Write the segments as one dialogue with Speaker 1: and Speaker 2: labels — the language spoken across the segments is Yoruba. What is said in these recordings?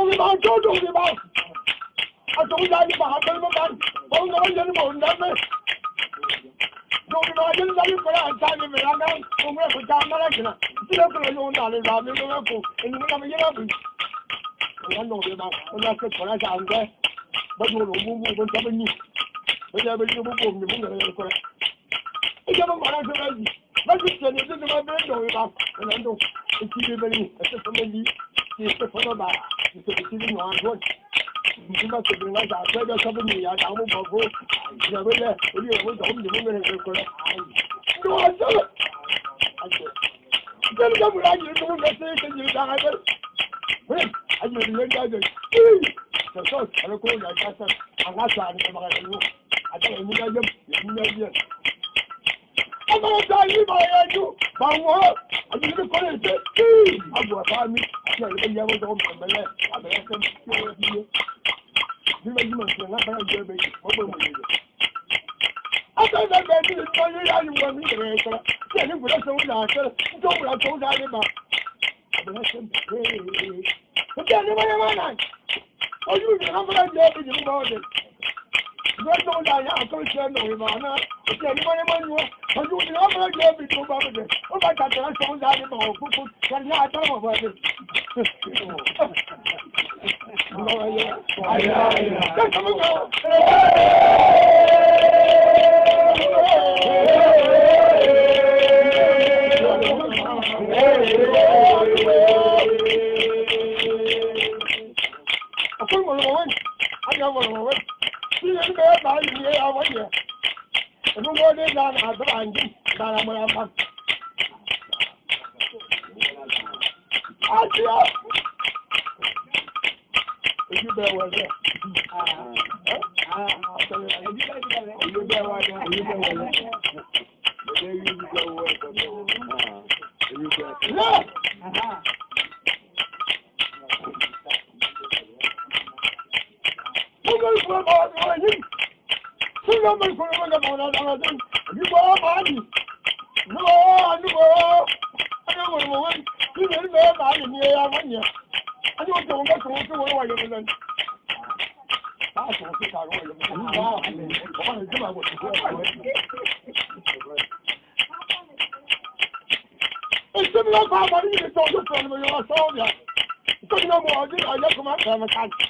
Speaker 1: we about to about. I told you about the oh, no, you don't know. Don't imagine that you put out time in the land, from where for down Malacana. Still up to your dollars, I'll be local, and you come here. I know about when I put for us out there, but you will move on something new. Whatever you move on, you move on. It's never mind to ready. Let's just send it to my bed, about, and I know it's really a family. It's a phone about it's a receiving on one. You must have been like that. Whether somebody I don't know, go. You were there. You were home. You were there. No, I saw it. I said, tell them what I do. Let's say, you die. I didn't let that. So, I don't call that. I'm not trying to come out of the room. I don't know. You I'm going to tell you my angel. My word. I need to call it. I'm going to find me. I can't even have a dog from the left. I'm going to tell you. You may not be a baby. I thought that baby is going to want me to tell you what I told you. Don't I told you about. But then you want oh, you have a baby in the morning. Don't know that I can't tell you about it. If anyone you want, you have a baby to about it. Oh, my God, I told you about it. Can you tell about it? You bear with it. You bear with it. You bear with it. There you go. No! It's similar to how you told your friend when you were soldier. Because no more, I just come out from a country.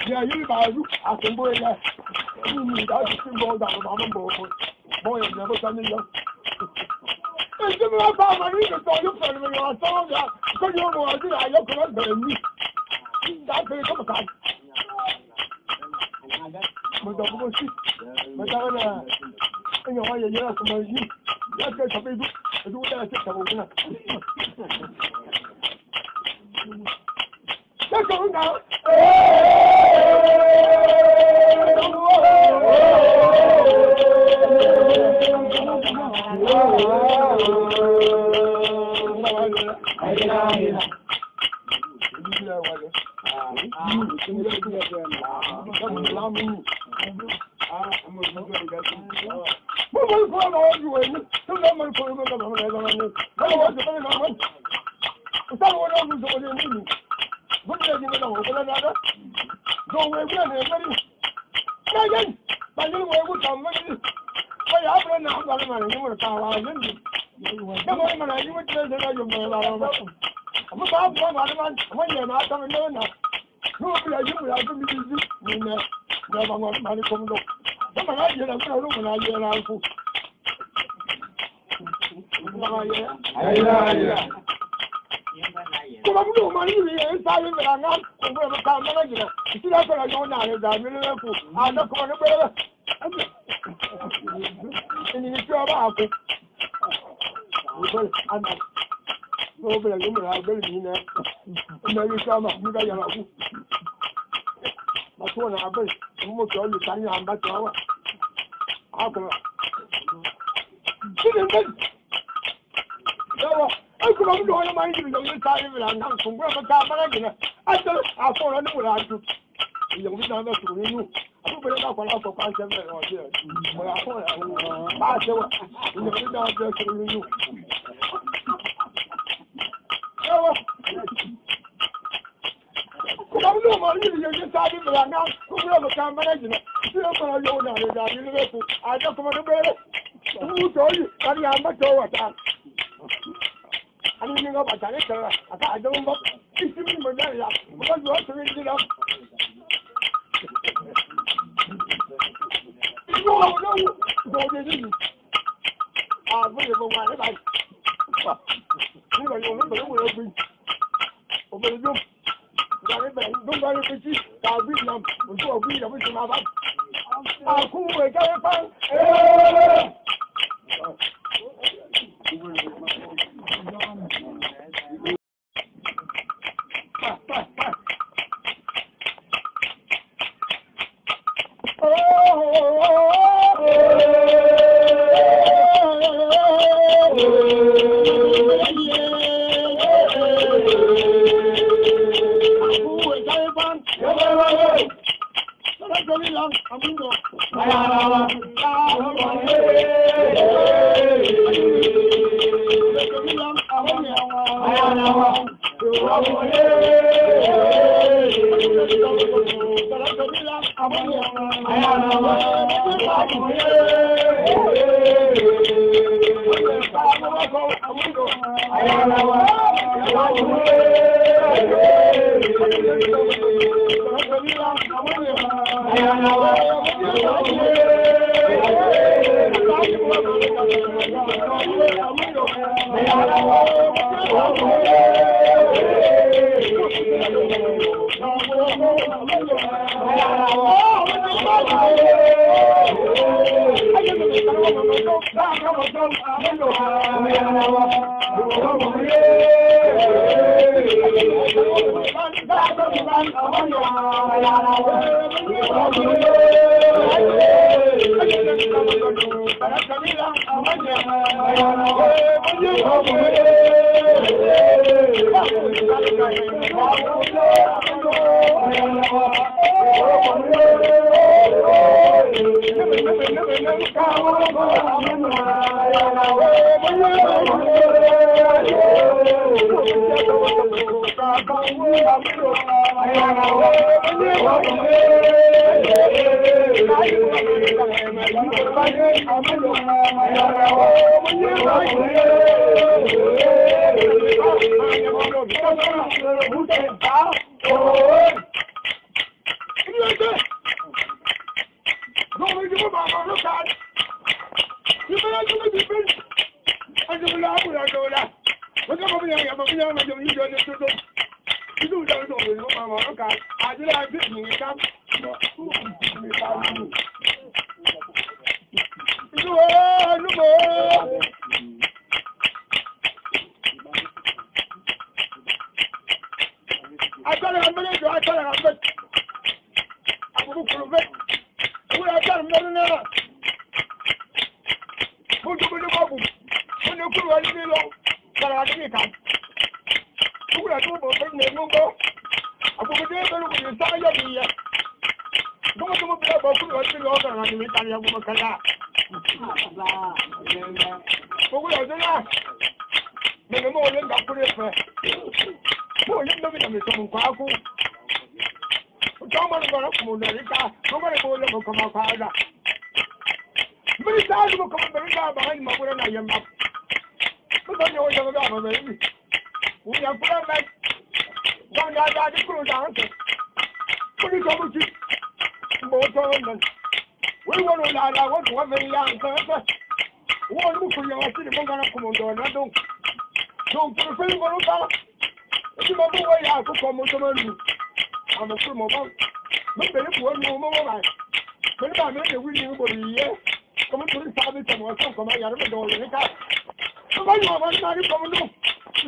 Speaker 1: Yeah, you buy you. I can go in there. You need to go down on the board. Boy, never done it. It's similar to how you told your friend when you were soldier. Because you know, I look at me. That's very complicated. But don't go see. But I know why you're here from you. That's what I do. I do that. Let's go now. Oh, but I'm going to be there. Maybe some of you guys. But one happens, you must only carry on back to our. How come? I come on, don't mind you. Don't try to run down from where the camera again. I tell us, I'll follow you. You don't know to you. I don't know what for 5 7 or years. Well, I thought I was you know, just to you. Come on, you just started to run down. Come on, the camera again. You don't know that. I just want to bear it. Who told you that you have much over time? I don't know about that. I don't know. It's me, Maria. Because you have to read it up. No, don't do it. I really don't want it. You know, you will be over the room. Don't worry, Richie. I'll read them. We'll go read them with my back. I'll cool it.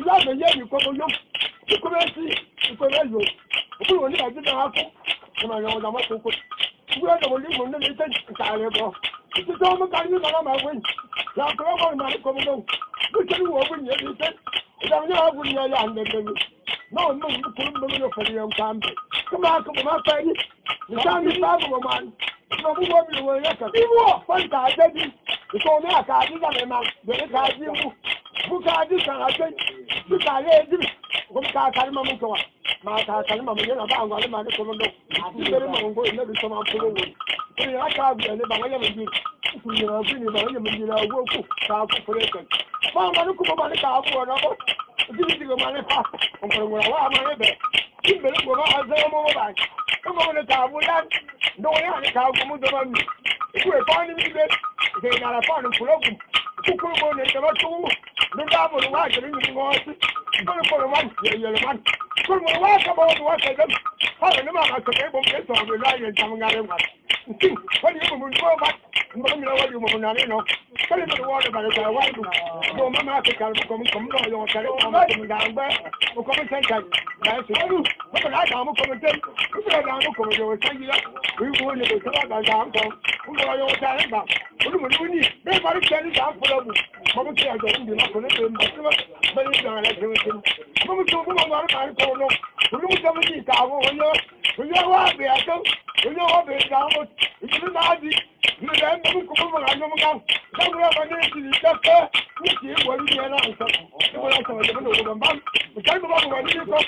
Speaker 1: là mais il y a comme yo tu connais tu connais yo pour on est dans la cour comment on a moi beaucoup tu vois dans le monde les têtes ça allait bon tu sais on me gagne dans la main là comment on m'a comme donc tu sais où on est les têtes là on a voulu aller en dedans non non pour me faire un camp comment faire le temps n'est pas pour moi non vous voyez le voyage ça dis moi pas ça dit il faut mettre à caser dans les mains de les caser vous caser ça la tête vous caser dit comme ça calme mon toi ma ta calme mon yana ba ngwa le ma ko ndo ti bere mo ngo ina bi so ma ko wo ni ya ka bi le ba ngaya mi ku ni na bi ni ba ngaya mi na wo ku ka ku fere kan ma ma ku ba le ka ku na ko ti ti ko ma le pa on ko ngora wa ma le be ti bere ko ba aza mo ba ko mo le ka bu dan ndo ya ni ka ku mu do ba mi ku e pa ni bi be de na la pa no ku lo ku ku ko ne ba tu ndo da mo wa je ni ngo ti ko lo man ye le man ko mo wa ka ba wa ka dem ha ne ma ka ke bo ke so be la ye jam ngare ma ko ni mo mo ba mo mi la wa mo na ne no ko ni mo wa ba ka wa du mo ma ma ke ka ko mo do yo ka le mo ma ke mi ga ngba ko mo sen ka na se du ko la ka mo ko mo te ko la ka mo ko mo yo sa yi la wi wo ne ko sa ga ga ko ko yo ta le ba ko mo ni be ba ri ke ni ga fo la bu mo mo ke a jo ndi na ko ne be mo ba ni da la ke mo mo to mo ma ra ko no ko mo ta mo ni ka wo yo wa be a to yo wa be ga mo ni na di ni da mo ko mo ga no mo ga da mo ba ni ti ni ta ka ni ti wo ni na so ko la so de mo do ba mo ta mo ba mo ni ko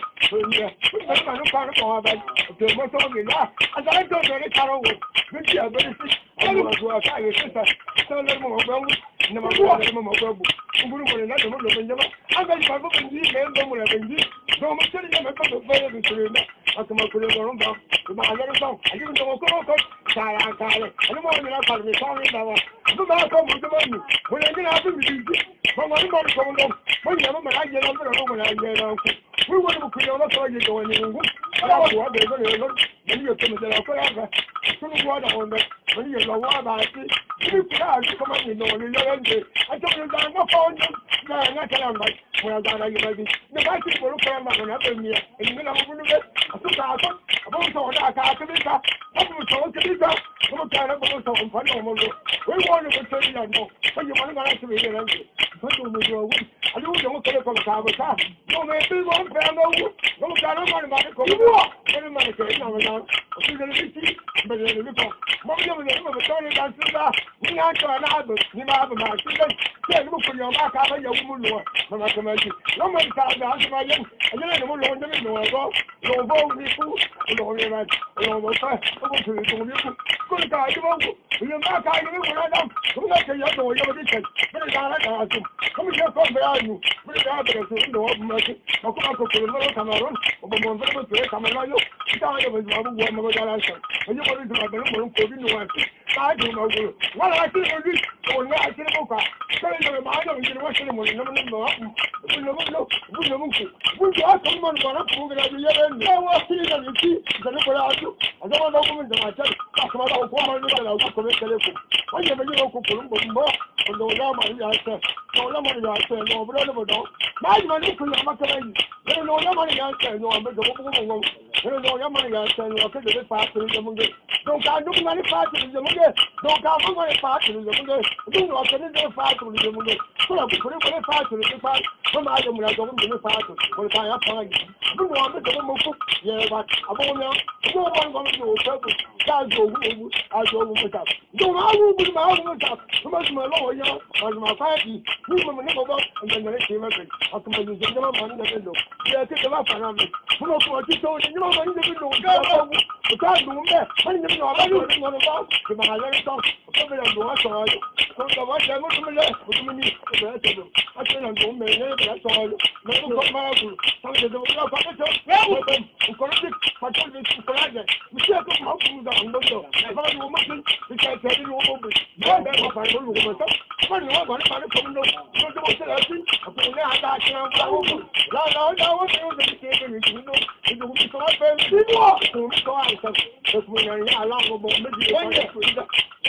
Speaker 1: ni ko ma no pa ko ba de mo so ni la a da to de ni ka ro wo ni ti a be ni si mo so ka ye sa so le mo ba mo na ma ko le mo ko bu nguru ko na de mo lo ben jama a ba ba ko ni le mo le ben ji do mo se ni me ko do ba le ni na a ko ma ko le mo ba ba a le so a ji mo ko sa ya ka le ani mo ni la pa ni so ni ba wa bu ba ko mo de mo ni mo le ni na bu mi ji mo mo ni mo ko mo mo ni mo ma la je lo mo la je lo ku wi wo ni ku yo lo so je do ni ngu ala ko wa be ko le lo ni yo ke me de la ko ya ba ko ni wa da on be mo ni yo wa ba ti ni ku la ko ma ni no ni lo nde a to ni da mo ko ni na ta la ba mo ya da na yi ba bi ni ba ti ko lo ko ma na be mi e ni na mo bu be asu ka ko abo so da ka ka bi ka abo so ke bi ka mo ka na bo so on fa no mo lo we wo ni ko to ni na no ko yi mo ni ga na ti be ni na ko to mo jo wu a lu jo mo ke ko ka ba ka mo me bi mo pe no wu mo ka na mo ni ba ko wo ni ma ke na mo na o ti le bi ti be le bi ko mo yo mo ni mo to ni da ti ba ni na to na ba ni ma ba ma ti le ke ni mo ko yo ma ka ba ya wu mo lo ma ma ko ma ti lo mo ta ga ha ma yen a je ni mo lo ni lo go lo bo ni ku lo ni ma lo bo fa o mo ti ko ni ku ko ka ji bo ku ni ma ka ni mo na da ko na ke ya do yo bi ke ni ga na ga su ko mi ko be anu mi ga be su ndo ma ti ko ko ko mo lo Cameroon o mo mo be be Cameroon yo ta yo be ma bu wo mo ga la sa o yo mo ri ma be mo ko bi no wa ta ju ma wo wa la ti mo ri o na ti mo ka ko yo ma yo ni wa ni mo ni mo ni mo bu no mo bu no mo bu jo a ko mo no na ko ga ni ye ni wa ti ga ni ti ga ni ko la ju a jo ma do ko mo da ma ta ko ma da ko ma ni da ko be kele ko o ye be yo ko ko mo mo o do la ma ya ta o la ma ya ta no bro no do ma ji ma ni ko ya ma ka ni no la ma ya ta no be do ko mo mo no ya ma ya ta no ka de pa ko ni mo ge do ka du ma ni pa ko ni mo ge do ka mo ma ni pa ko ni mo ge du no ka ni de pa ko ni mo ge ko la ko ni pa ko ni pa ko ma ya mo la do mo ni pa ko ka ya pa ni du no be do mo ko ye ba abo mo ko mo do ko ko ka jo wu a jo wu mo ta do ma wu mo ta ko ma lo ya ma fa ti ni mo ni mo ba en de ni ma pe a ko mo ni de ma ma ni de do ye ke de ba fa na mi mo ko ti to ni ma ma ni de do ka ba wu ka du me ma ni de no ba do ni mo ba ke ma ya ni to ko be ya do a so ayo ko ka ba ya mo mo le mo ni ko be te do a se na do me ne ba so ayo mo ko ma ku sa de do la pa to ya mo ko ni pa to ni ko la de mi se ko ma ku da ndo do ba do mo ni ka te ni mo mo ba da ko pa mo lu ko to ba ni wa ba ni ko ndo ko do mo se la ti ko ni a da ti na ba wo la wo ni o de ke ke ni ndo ni do mi ko ba be ni mo ko mi ko a so ko mo ni ala mo mo me di ko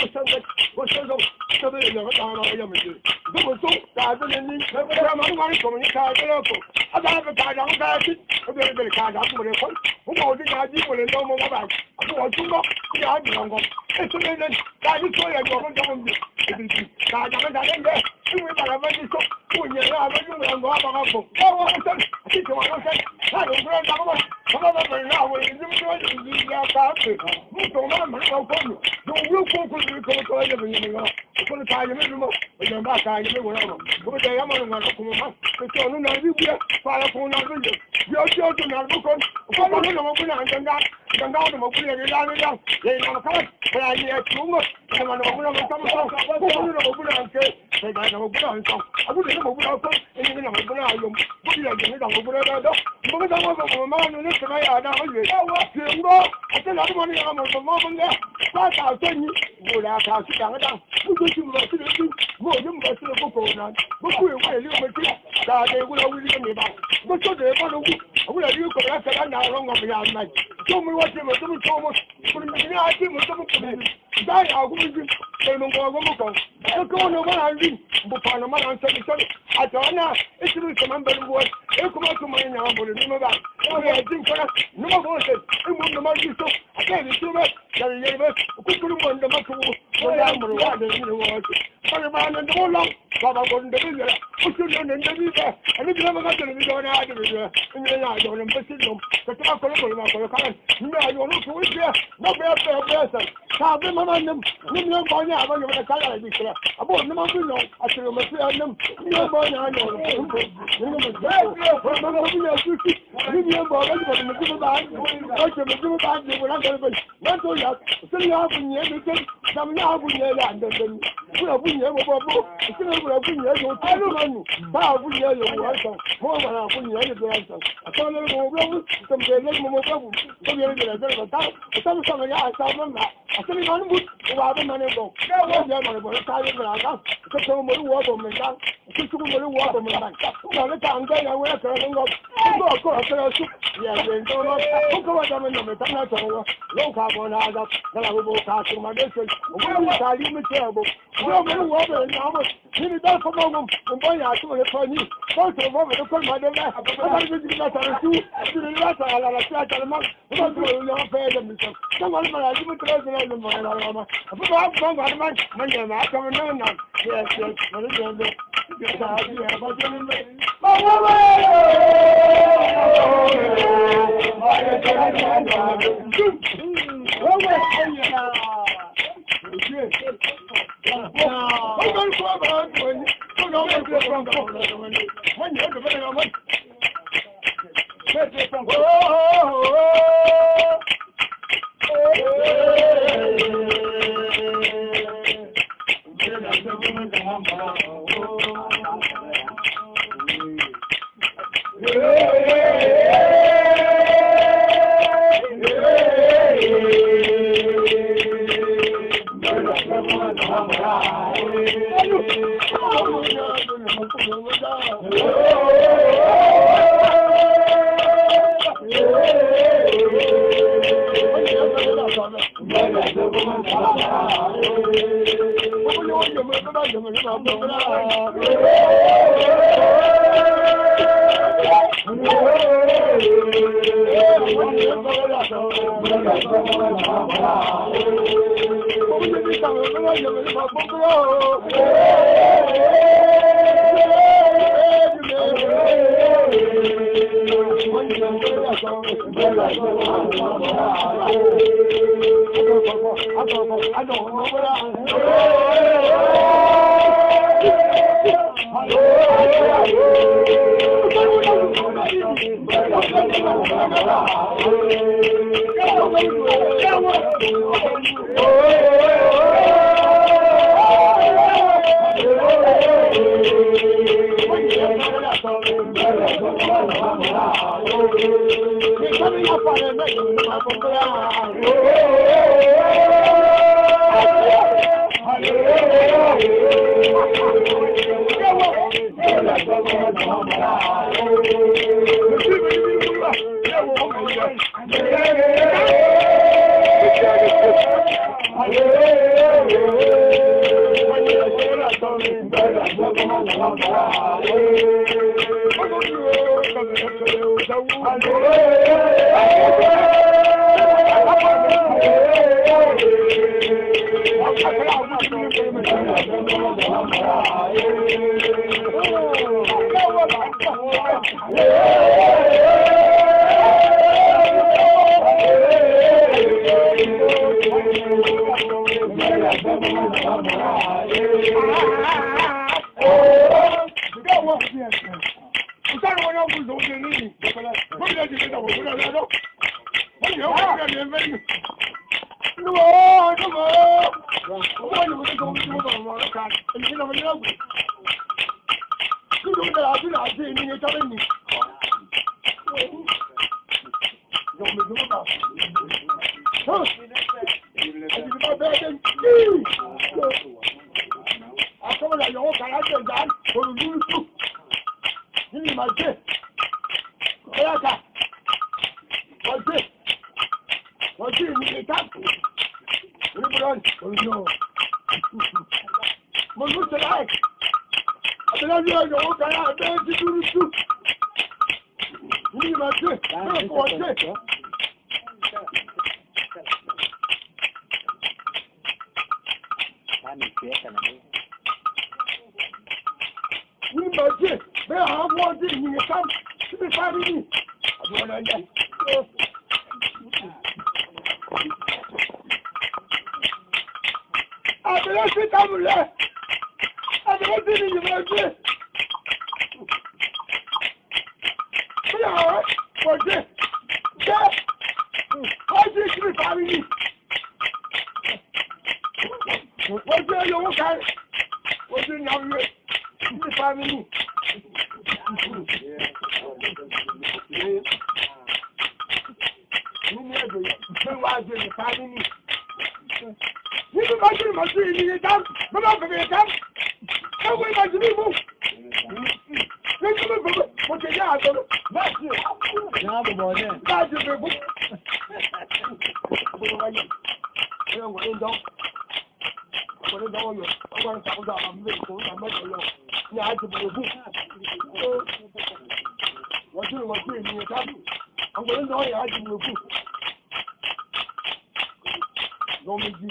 Speaker 1: Zong Mindzi.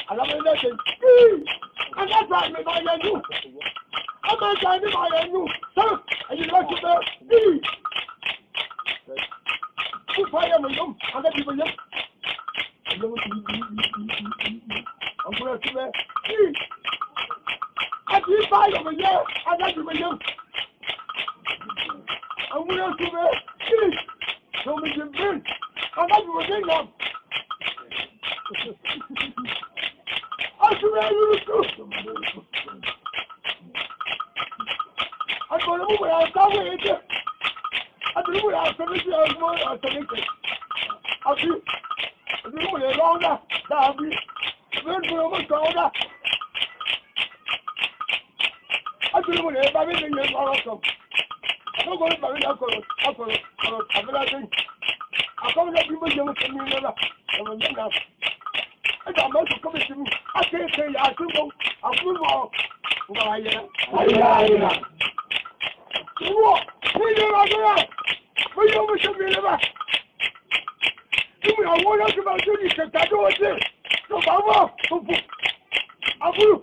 Speaker 1: I love it. And that's why I'm going to I'm going to so, and you like it there. You fire me, and let people yell. I'm going to I keep fire over here, and let people yell. I'm going to so we can burn. And that's what they know. I swear you too. I don't know where I'm going. I don't know where I'm going. I don't know where I'm longer. That'll be very good. I don't know where I'm going. I'm going to bury that color. I come to people young to me never. I got most of coming to me. I can't say I could go. I'm good more. Why, yeah. We don't know. We don't should be never. You are one of my duties to tattoo it. So, Baba, Abu.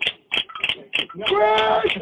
Speaker 1: Great!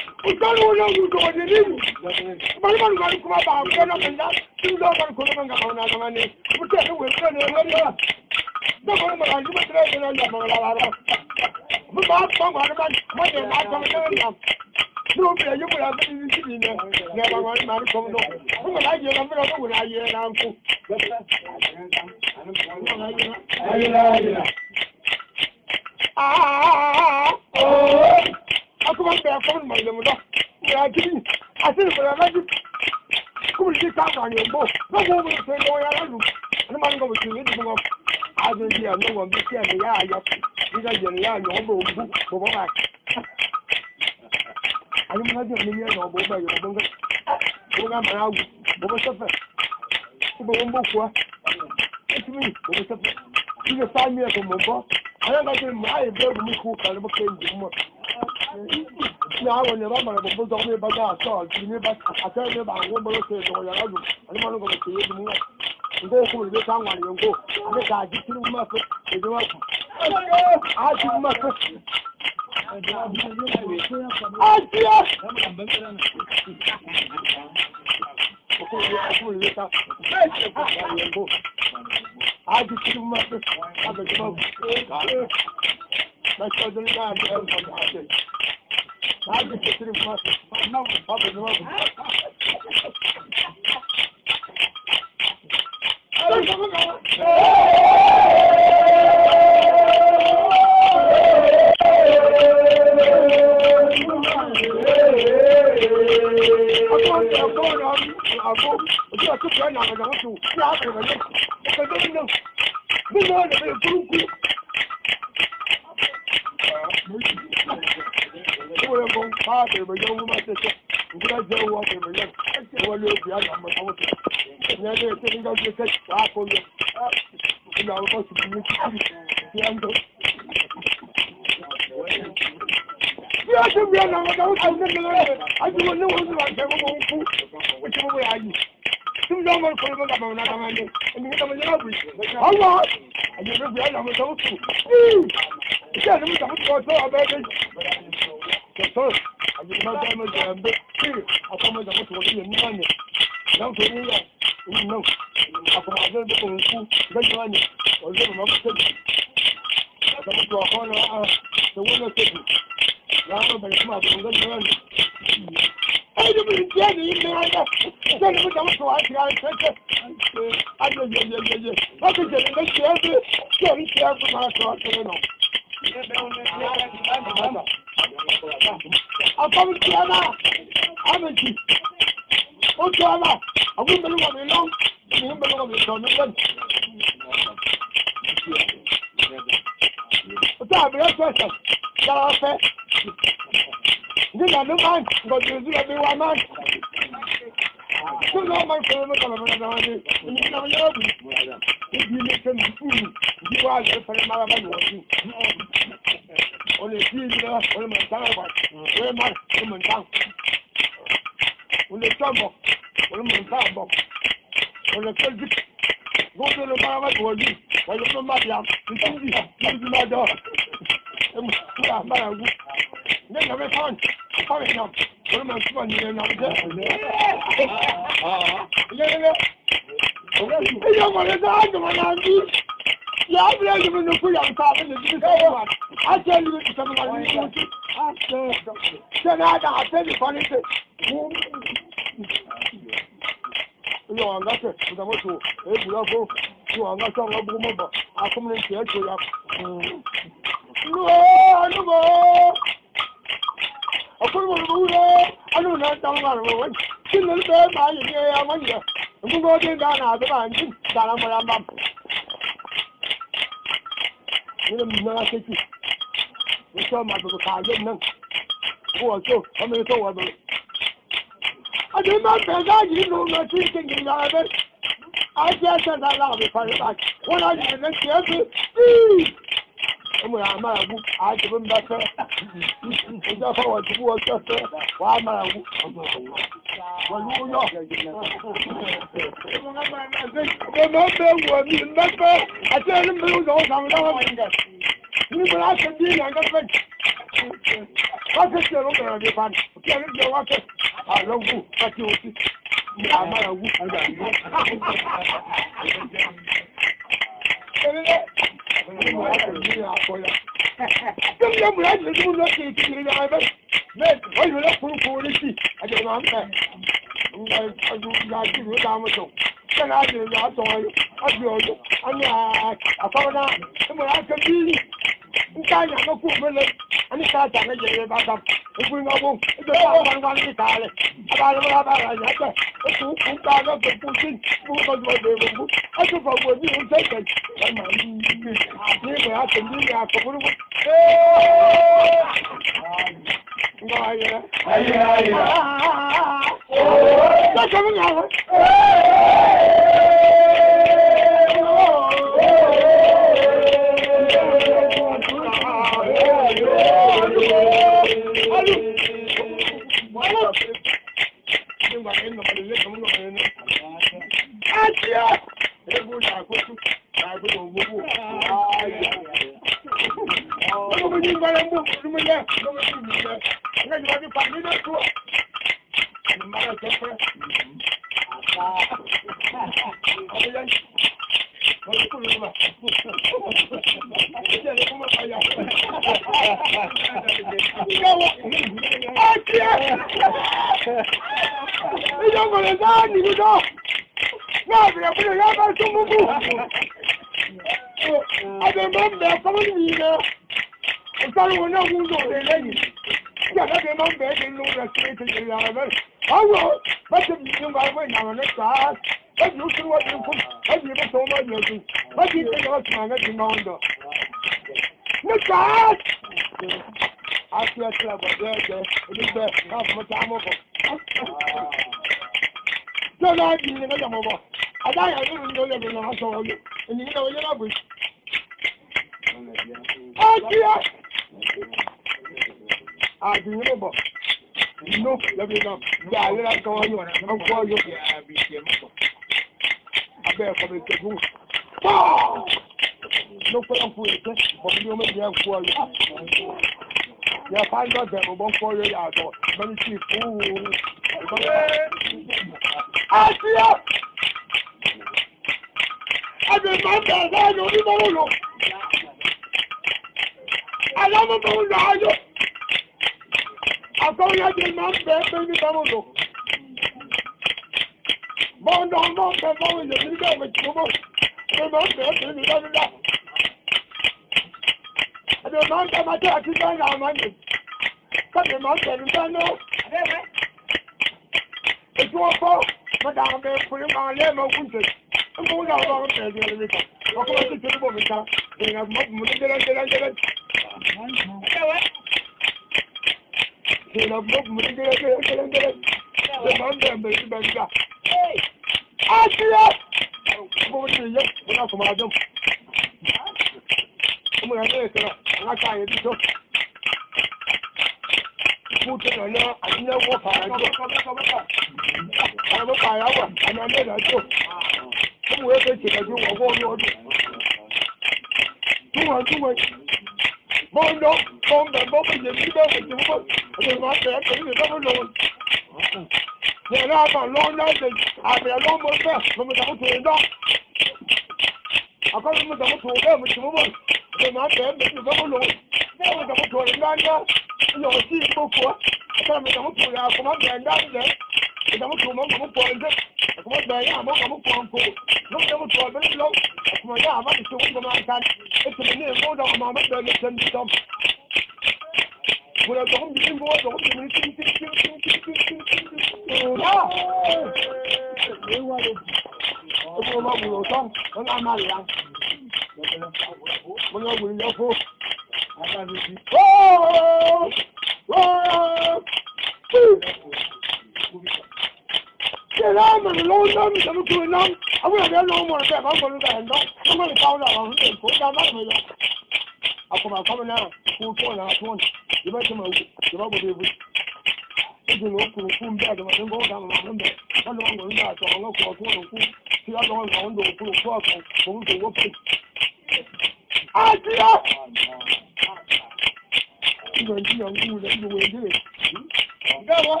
Speaker 1: Gawa.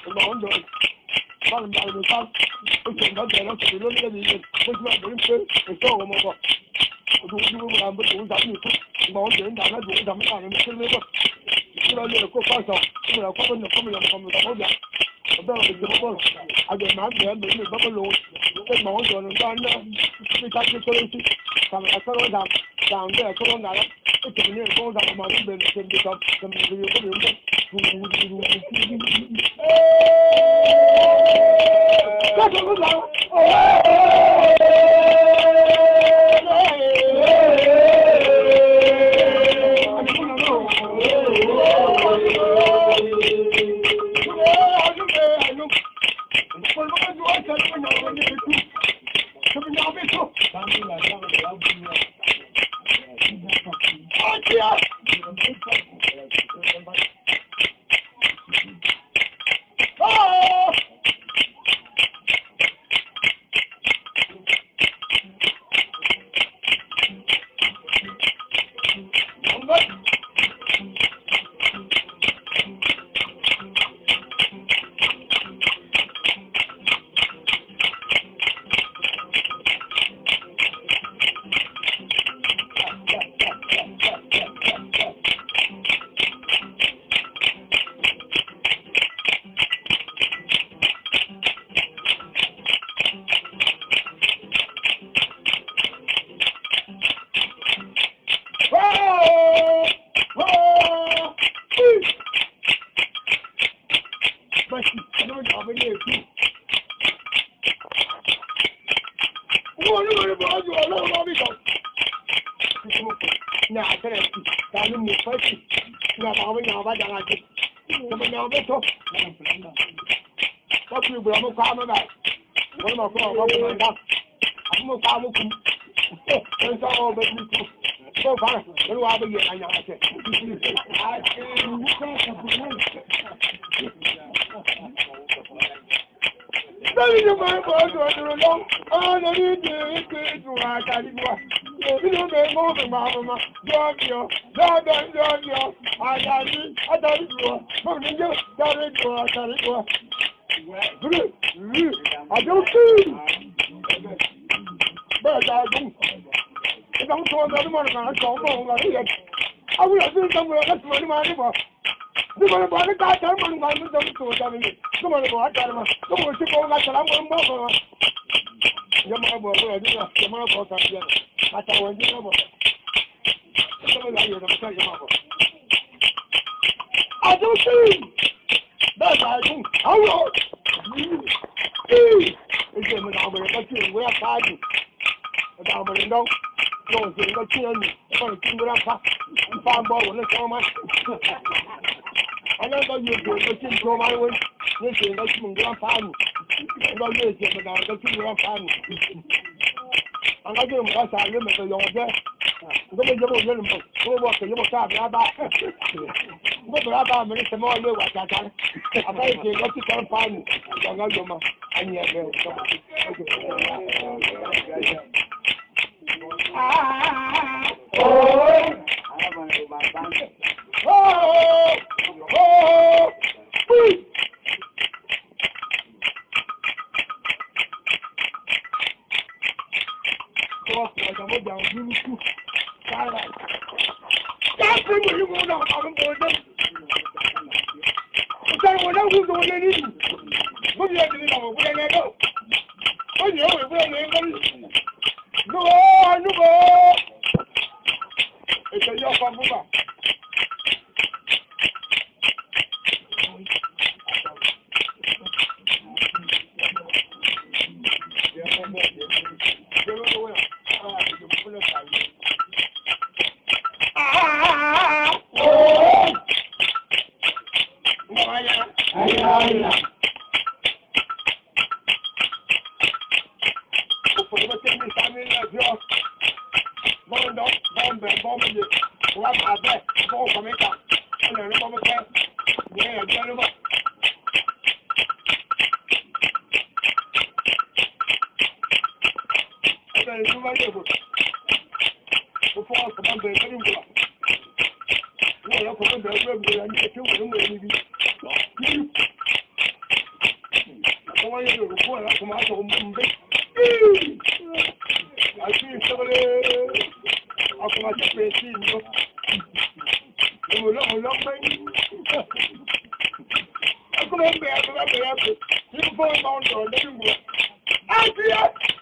Speaker 1: Long dog. Long dog the sun. Which is not there, not to look at it. Which was very good. It's all over. Do I'm but doing that. Mountain, I'm not doing something on the silver. You know, you're a cook also. You know, coming from the Moja. About the bubble. I get my man, the bubble. Take my own on the we touch the currency. Some down there, come on now. It's a new goes on my ribbon, can become some video. Como yo lo puedo, como hago un bombe. Así sobre a como hace pechino. Como lo ven. Como un beato, la beato. Y un poco de montón de un guay. ¡Así es!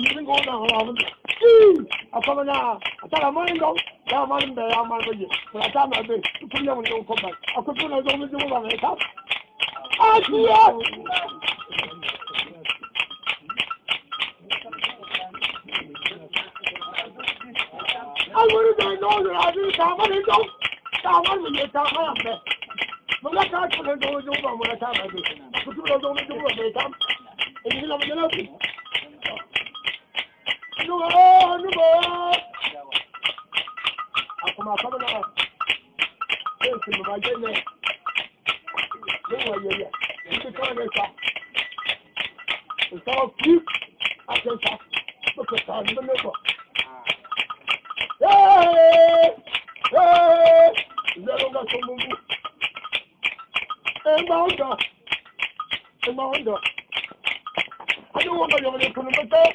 Speaker 1: Living on our Akamana, Atalamango, Yaman, the Yaman, but I can't have it. You put them on your company. I could put on the woman and top. I see I want to know that I do somebody don't. Someone will get down there. But I can't put it over when I can't have it. Put it on the door, they come. And you never get up. No, I come out. Yes, my goodness. It's all cute. I can talk. Look at that. Hey! Zero got some movie. And Mounder. I don't want to go to the hotel.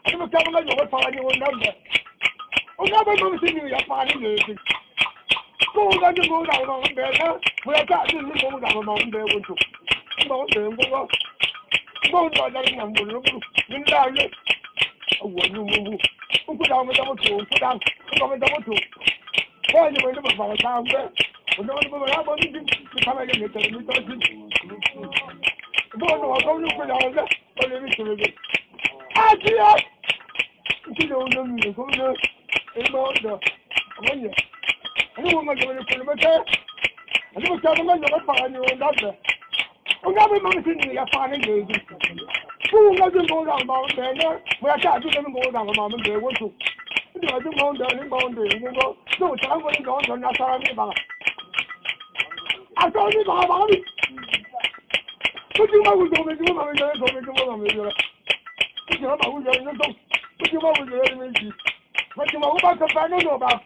Speaker 1: I don't care about your family or number. Oh, never know if you are finding anything. Go down the road out there. We are got to go down on there with you. Mountain, go down and go. You down it. Oh, when you move. Put down the double two. Put down the double two. Why you wait about town there? We don't know about it. You come again and tell me something. Don't know how you put down there. But let me show you. I see it. You don't know me. Go there. In Mounder. I don't want to go to the hotel. I don't care about your family or number. Oh, never mind me. I find it. Who doesn't go down mountain there? We are trying to go down the mountain there. What to? I don't go down in mountain. You know, no, I'm going to go on that side. I told you about it. What you want to do with you? I'm going to go with you. What you want to do? What you want to do? What you want to find about?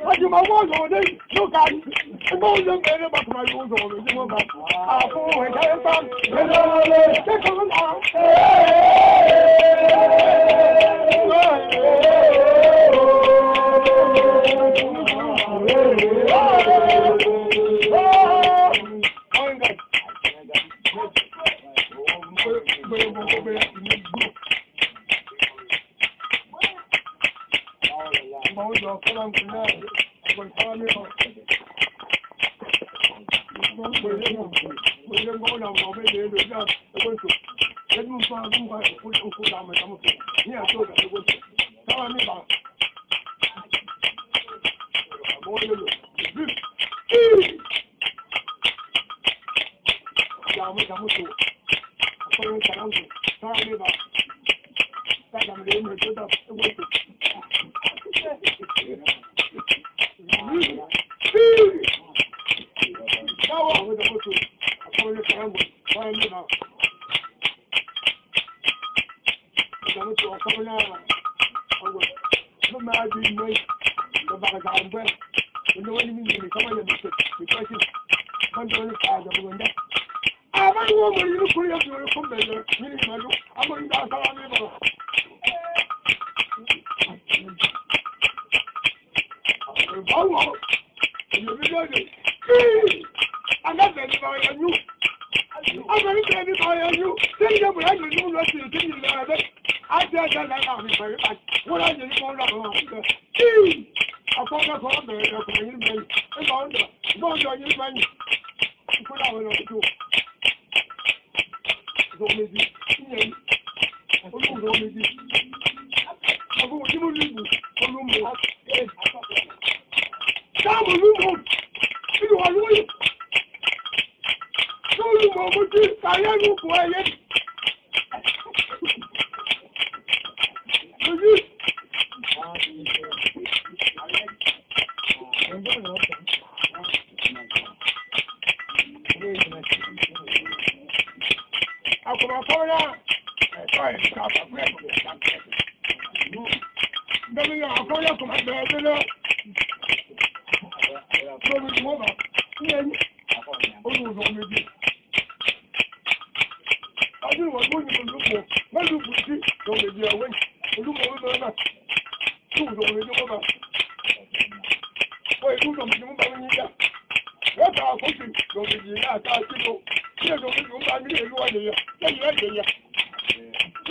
Speaker 1: What you want to do? Look at it. I'm going to get about my rules over. You know that. I'll go and get it back. Take on now.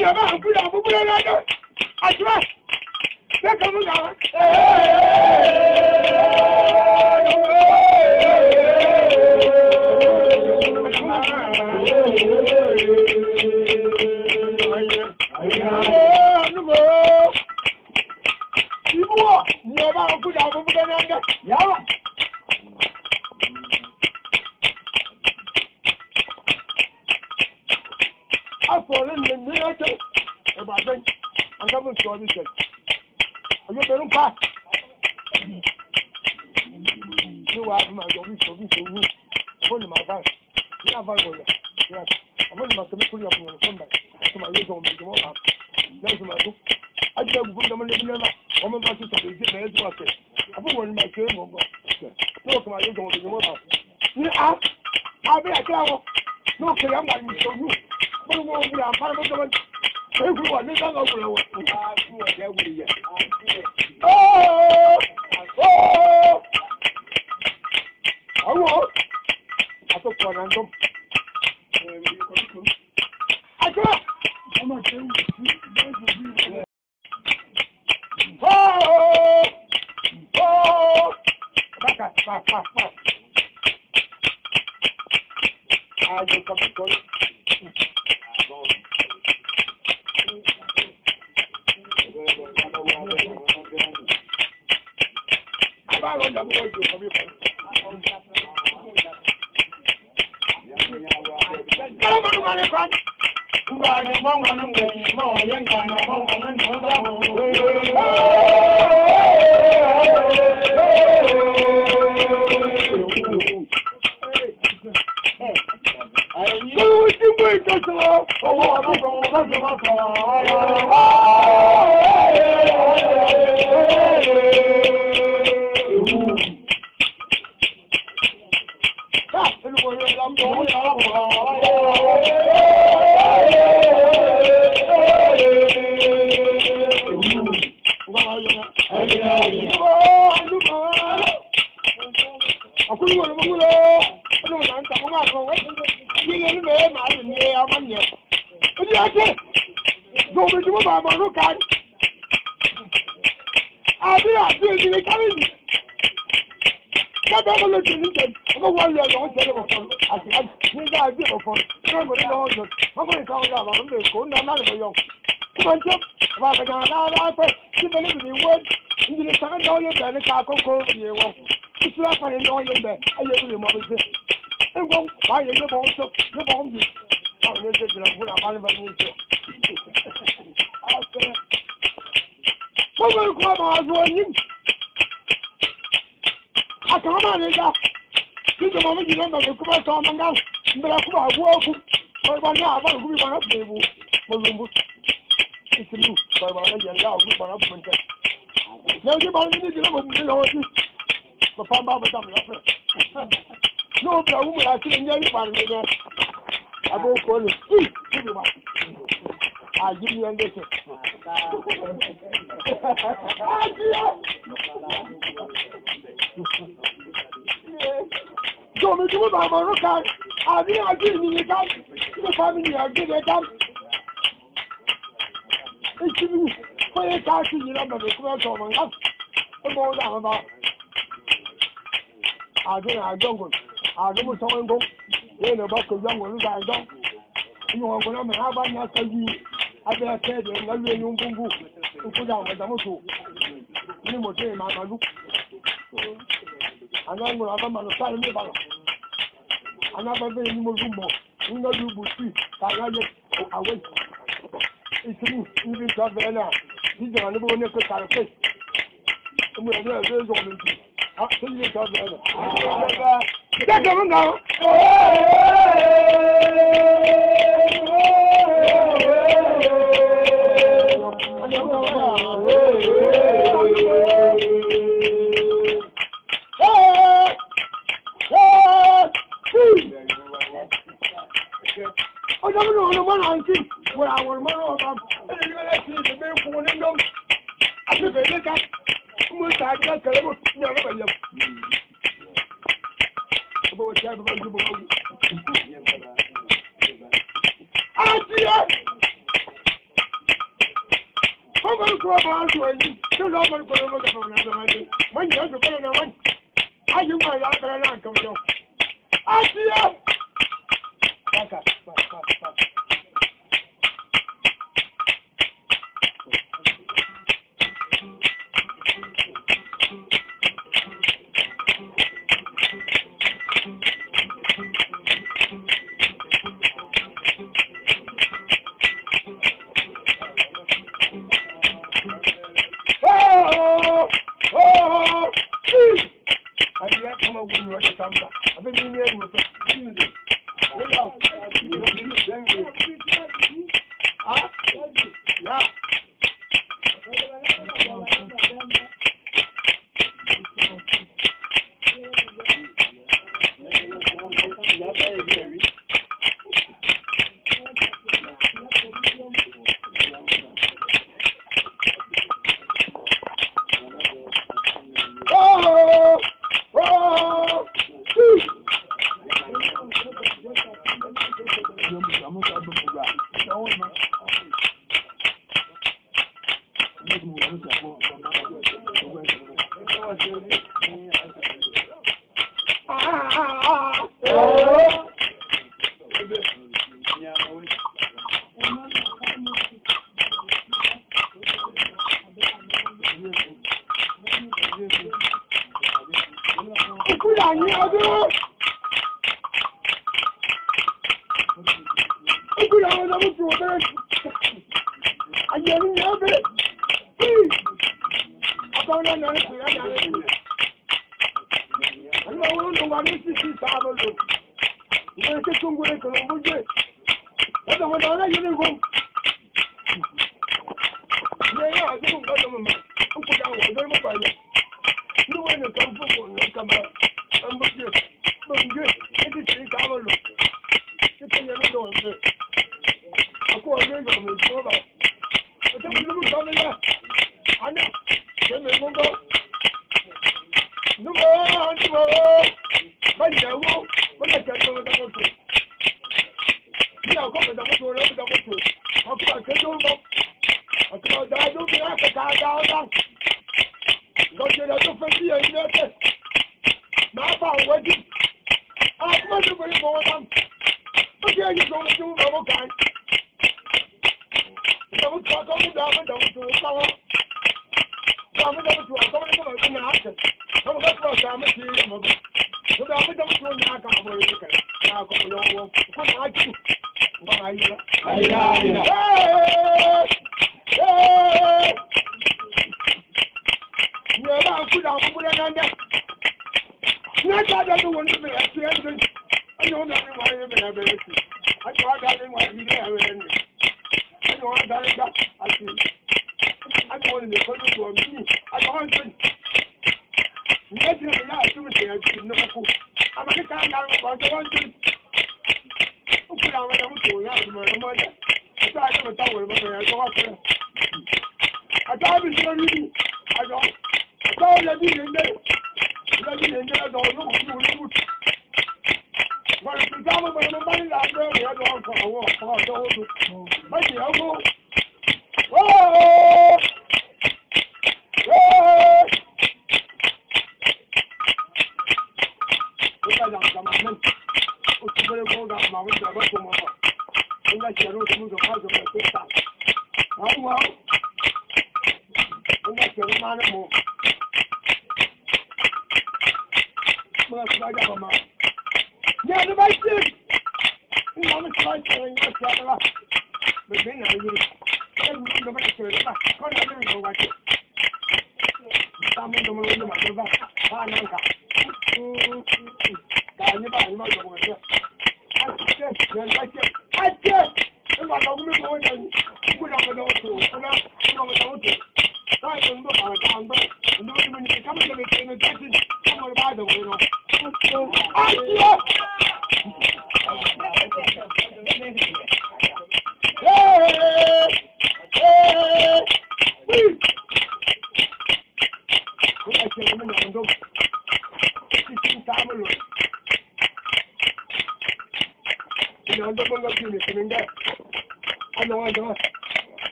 Speaker 1: Ya ba ku da bu na da. Asma. Ya ka mun ga. Ya ba ku da bu na da. Ya ba. Falling in the air, about them. I'm coming to this. Are you going to pass? You are my own solution. Only my back. You have a lawyer. Yes, I'm only my commission of your Sunday. To my little bit more. That's my book. I don't put them in the middle. I'm about to say, it's worth it. I put one in my game. Look, my little bit more. You are. I'll be a travel. No, I'm not so good. Everyone is on over. Oh, I took one and come. I go. Back. I just come to call.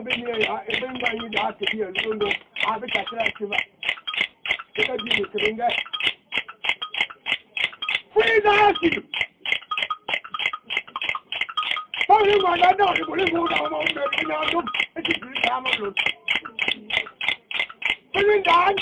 Speaker 1: been here, I've been going to ask you, I've been catching up. Because you can get free nasty. Oh, you might not know, you will go down on the ground. It's a good time of look. Bring down.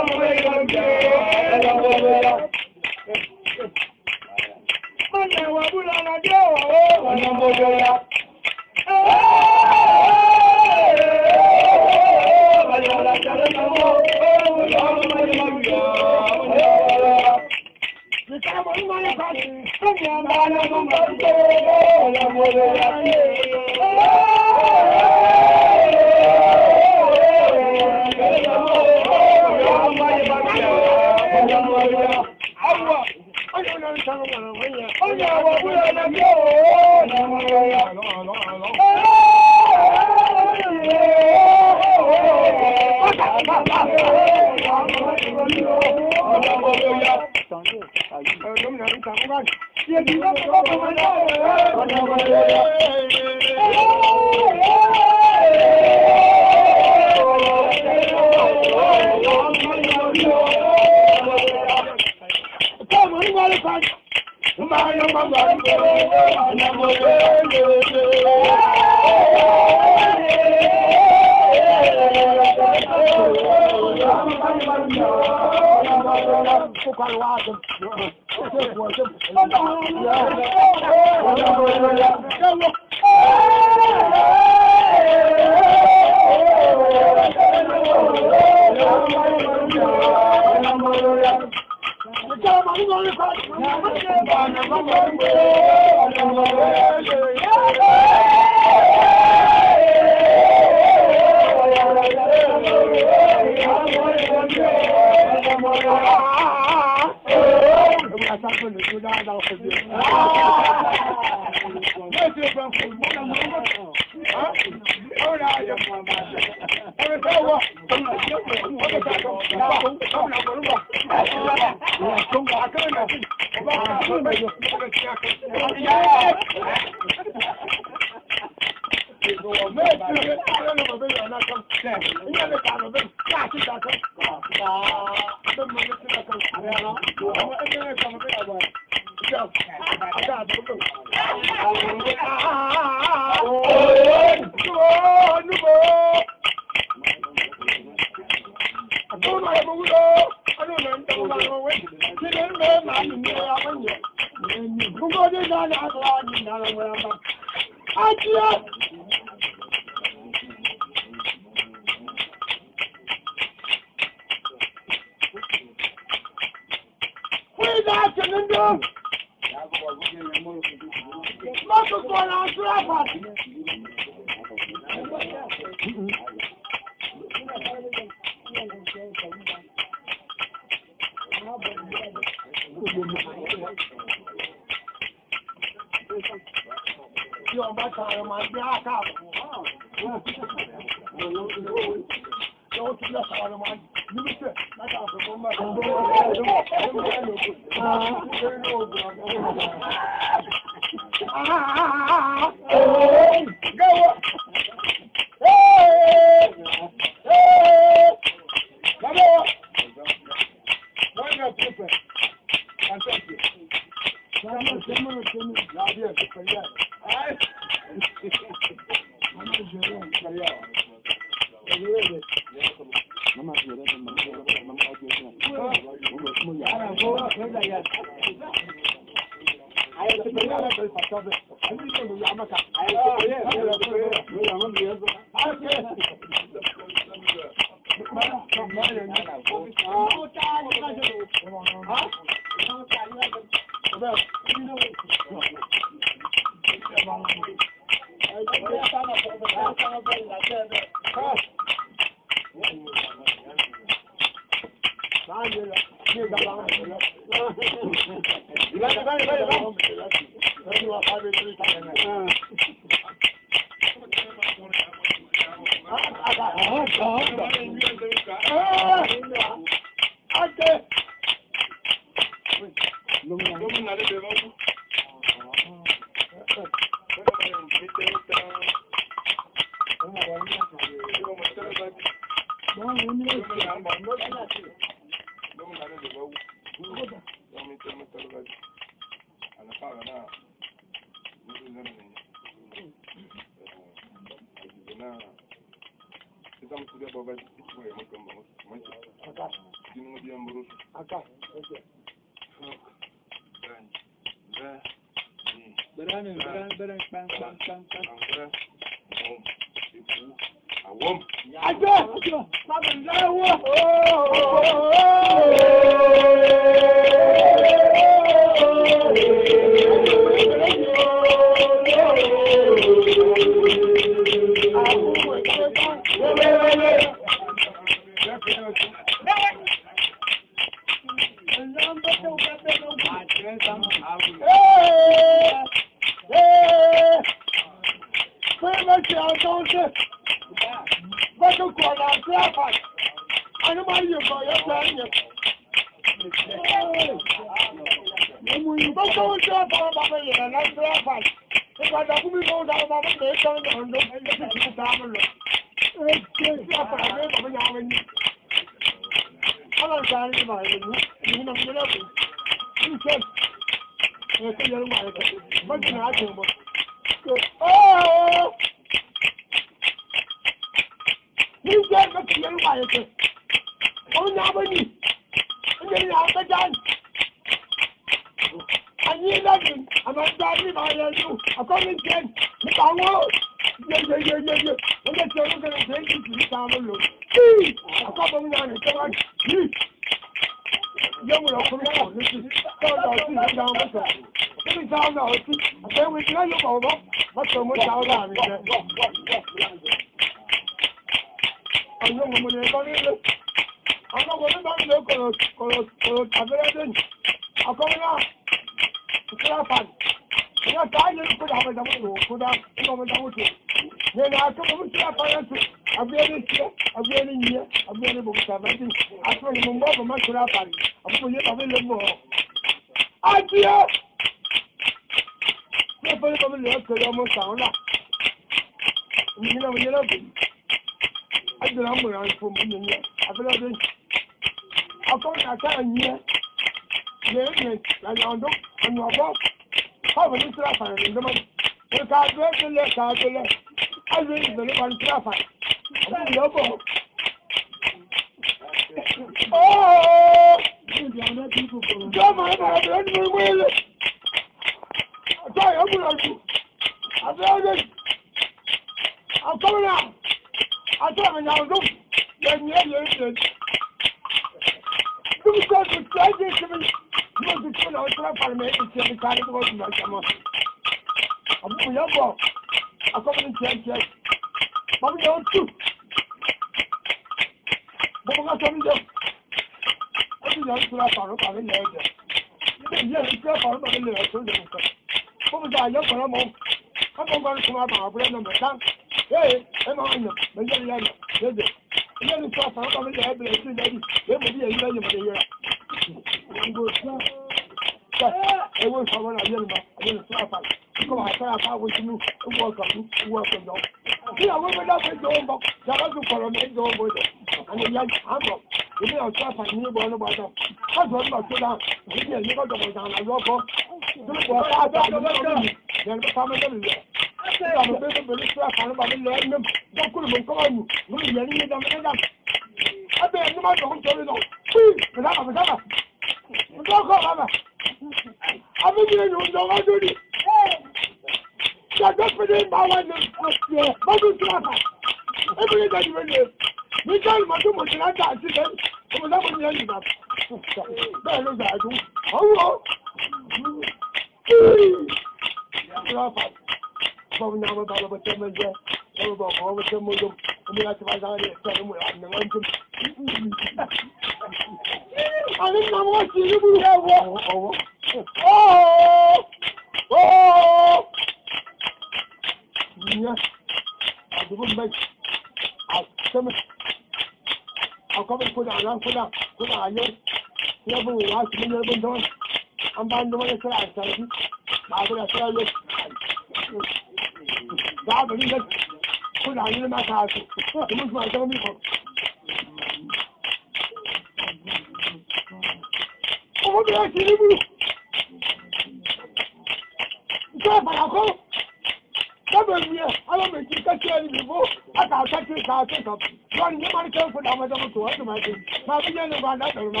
Speaker 1: 搞下去搞这个，说你妈的政府他们这么做什么的？那不见得管他懂吗？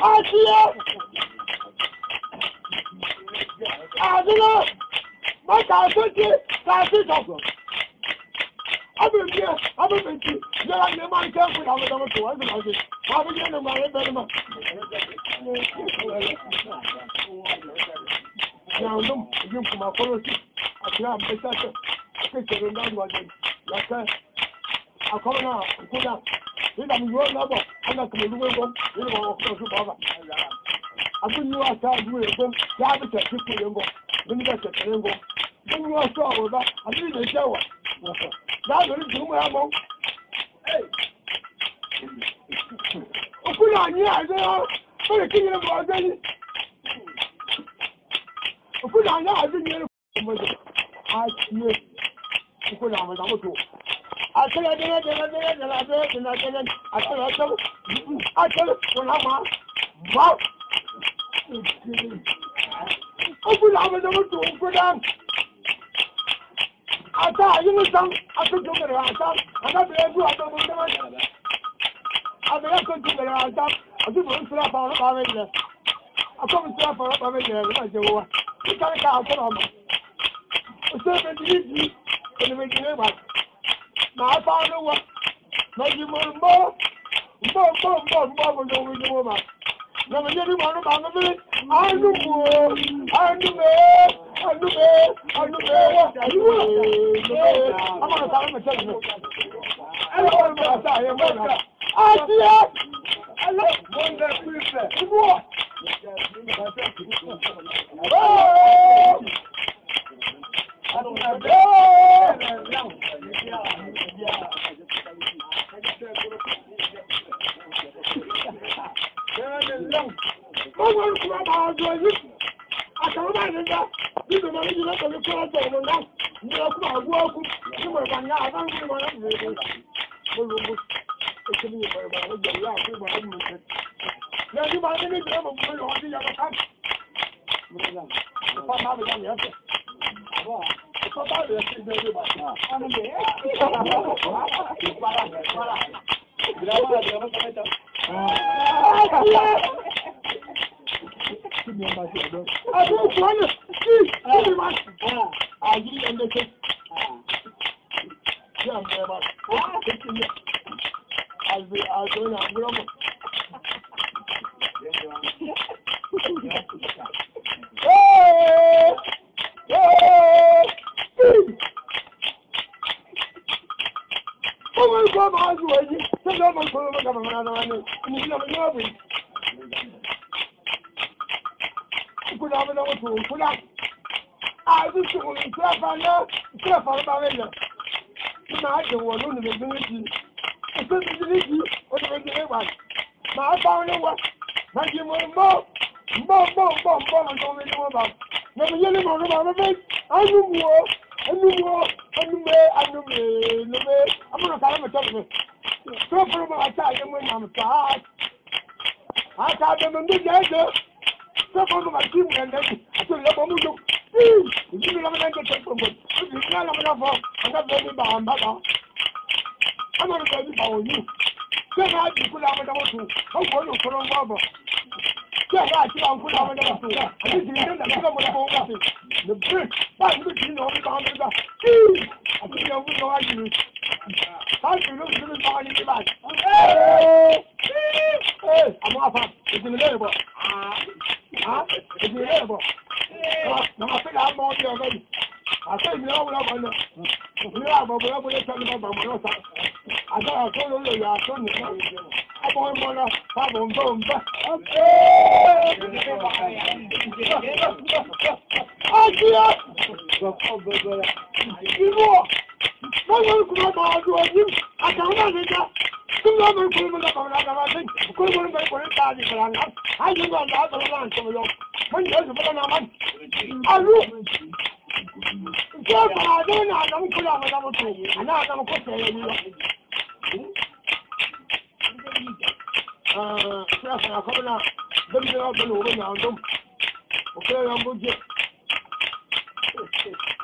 Speaker 1: 啊姐，啊这个，我搞出去搞这个，啊不是，啊不是，原来你妈的政府他们这么做什么的？他不见得管人懂吗？Now, no, you come up for us. I can't make that. I think they're not what they like. I'll come now. Put up. You got me your number. I'm not going to do it. You know, I think you are tired with them. You have to check it. Then you got to check it. Then you are strong with that. I think they show us. That's what you do. Hey. Put on your eyes. Put a king in the morning. Put on your eyes in your I see put on my two. I tell you, wow. Put on my two, put on. I thought you were some, I could do it around top. I'm not able to do it. I could do it around top. I just want to slap on a bar. I come slap on a bar. You can't count on me. Seven years, and the regular one. Now I found a one. Maybe more, with the woman. Never get him on about it. I do more. I do I'm going to tell him a second. I don't want to tell him. I see it. I love one that please. What? Oh! I don't have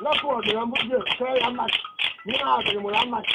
Speaker 1: La for the Ambuja, say I'm not. You know, I'm not.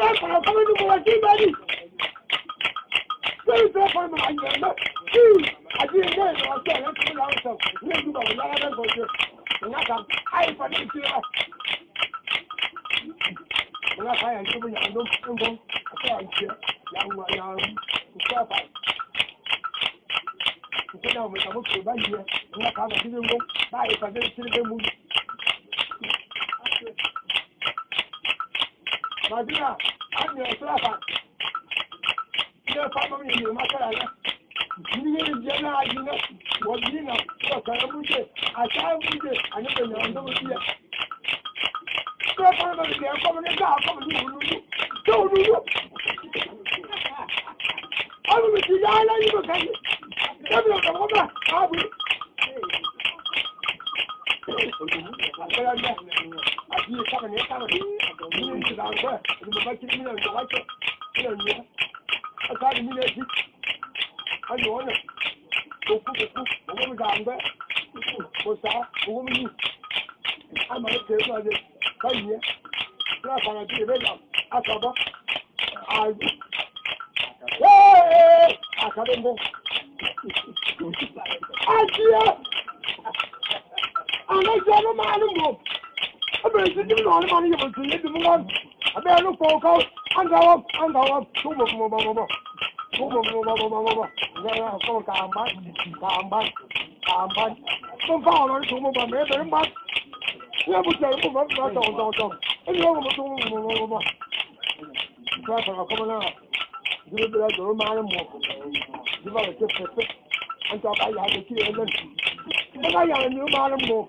Speaker 1: Extrait pour la commune de Moitié Bali. C'est le pour ma gueule. Si, à dire que je vais faire un peu d'argent. Je vais vous la même chose. On a quand aïe pas de tirer. On a fait un peu de donc un bon. Après un tiers. Pourquoi pas? C'est là où on a beaucoup de bails. On a quand même dit bon. Bah, il fallait tirer des moules. Madina, I'm your slapper. You're probably in my car. You need a general, you know, what you know, what I am with it. I can't with it. I never know here. So I'm going to get coming down, coming to do you. I will see you again. Come on, I will. I see you coming here. You need to down there. You might get me on the light. I thought you needed it. I know it. Go down there. What's that? Woman, I'm going to tell you. Come here. That's on a TV. I saw I can't go. I see you. I'm not going to mind. I'm going to do all the money able to live in the world. I better look for a coat and go up. Come on. Don't follow on to move on there, but you have to tell me what I don't. And you're going to move on. Come on. You will be a man more. You got a gift and talk. I have to kill them. But I am a new man more.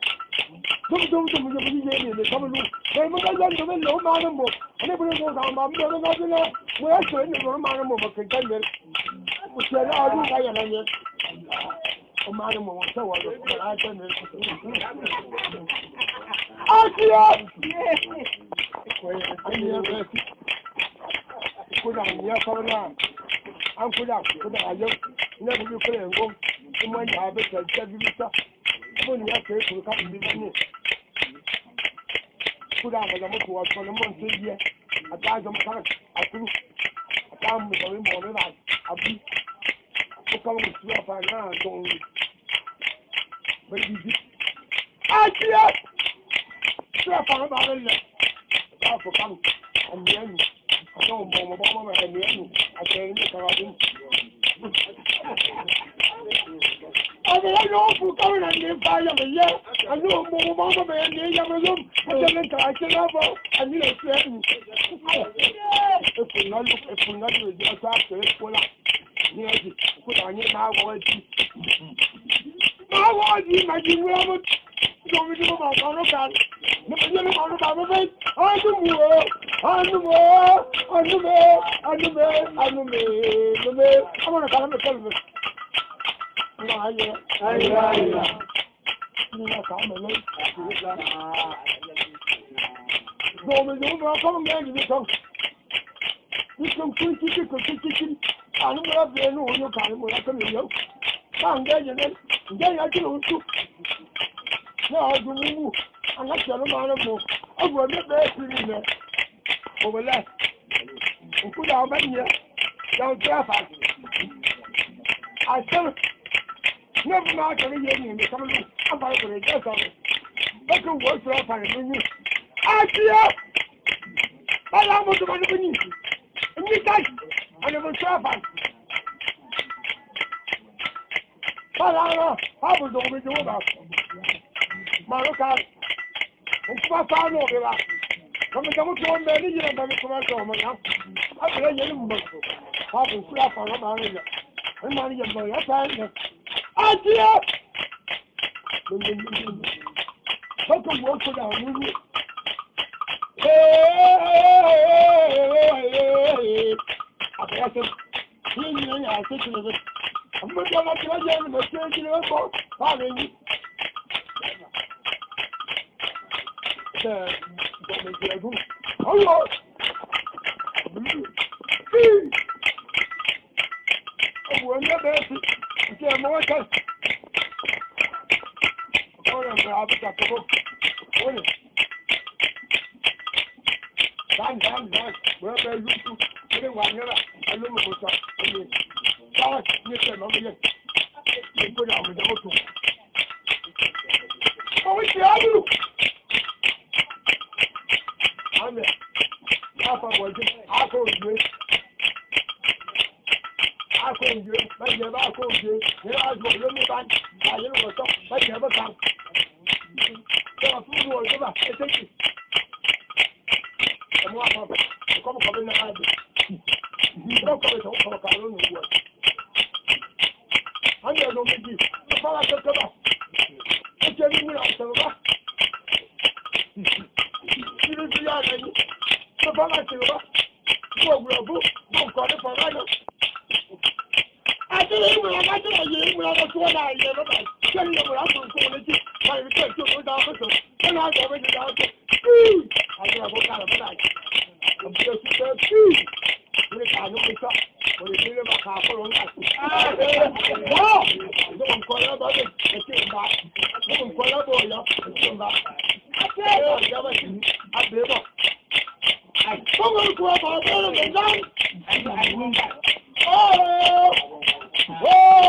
Speaker 1: Don't come and look. They will not let no man more. And everyone goes on. I'm not going to wear a certain man more. But can which I do. I am a man more. So I can. Put on your phone now. I'm put up. Never do play and go. Someone have it and tell you stuff. When you have to come to me. Put on the motor was for the month here. A thousand pounds. I think a time with a remote. I'll be coming to your fire now. Don't baby. I see it. Strap on about it. That's for fun. And the end. I don't know about and the end. I say, I know who coming and live by a year. I know more mama and the young room. I can have a new friend. If we not look, if we not do just after it, put on your now. Now, what do you imagine? Don't do about all of that. I'm not sure about more. I will not be there. Over left. And put our men here. Down traffic. I said, never mind any union. Come on, I'm about to get on it. I can work for a family. I see you. I love what the money we need. And you guys, I never traffic. I was over to about Maroka. My father, come and come to one day, you know, I play you, how to slap on a man. And money of my time. I see you. How come work for down? I said, I think it. I'm going to let you again, but you're going to go. Hello. When you're there, you're more than. Oh, I'm going to go. Done. man. Well, they used to. They didn't want to. I don't know what's up. I mean, God, you said, I'm here. You put out with the motor. Oh, what's the other? I'm there. Half of what I told you. I told you. But never I told you. You know, I was going to find. I didn't know what's up. But never come. So I flew over. I take it. I'm not coming. I'm coming in the house. Don't come to talk. I don't know what. I'm going to make it. The father took it up. I'm telling you, I'm telling you. You don't see that, any. The father took it up. Go, don't call it for right now. I tell you, I'm not telling you, I'm not going to tell you, I'm not going to I request you go down to and I go with down to I go down to that. I'm just to see. We can't know it's up. We need a half on that. Wow! Don't call about it. It's in back. Don't call about it. It's in back. I come on to about it and done. Oh! Oh!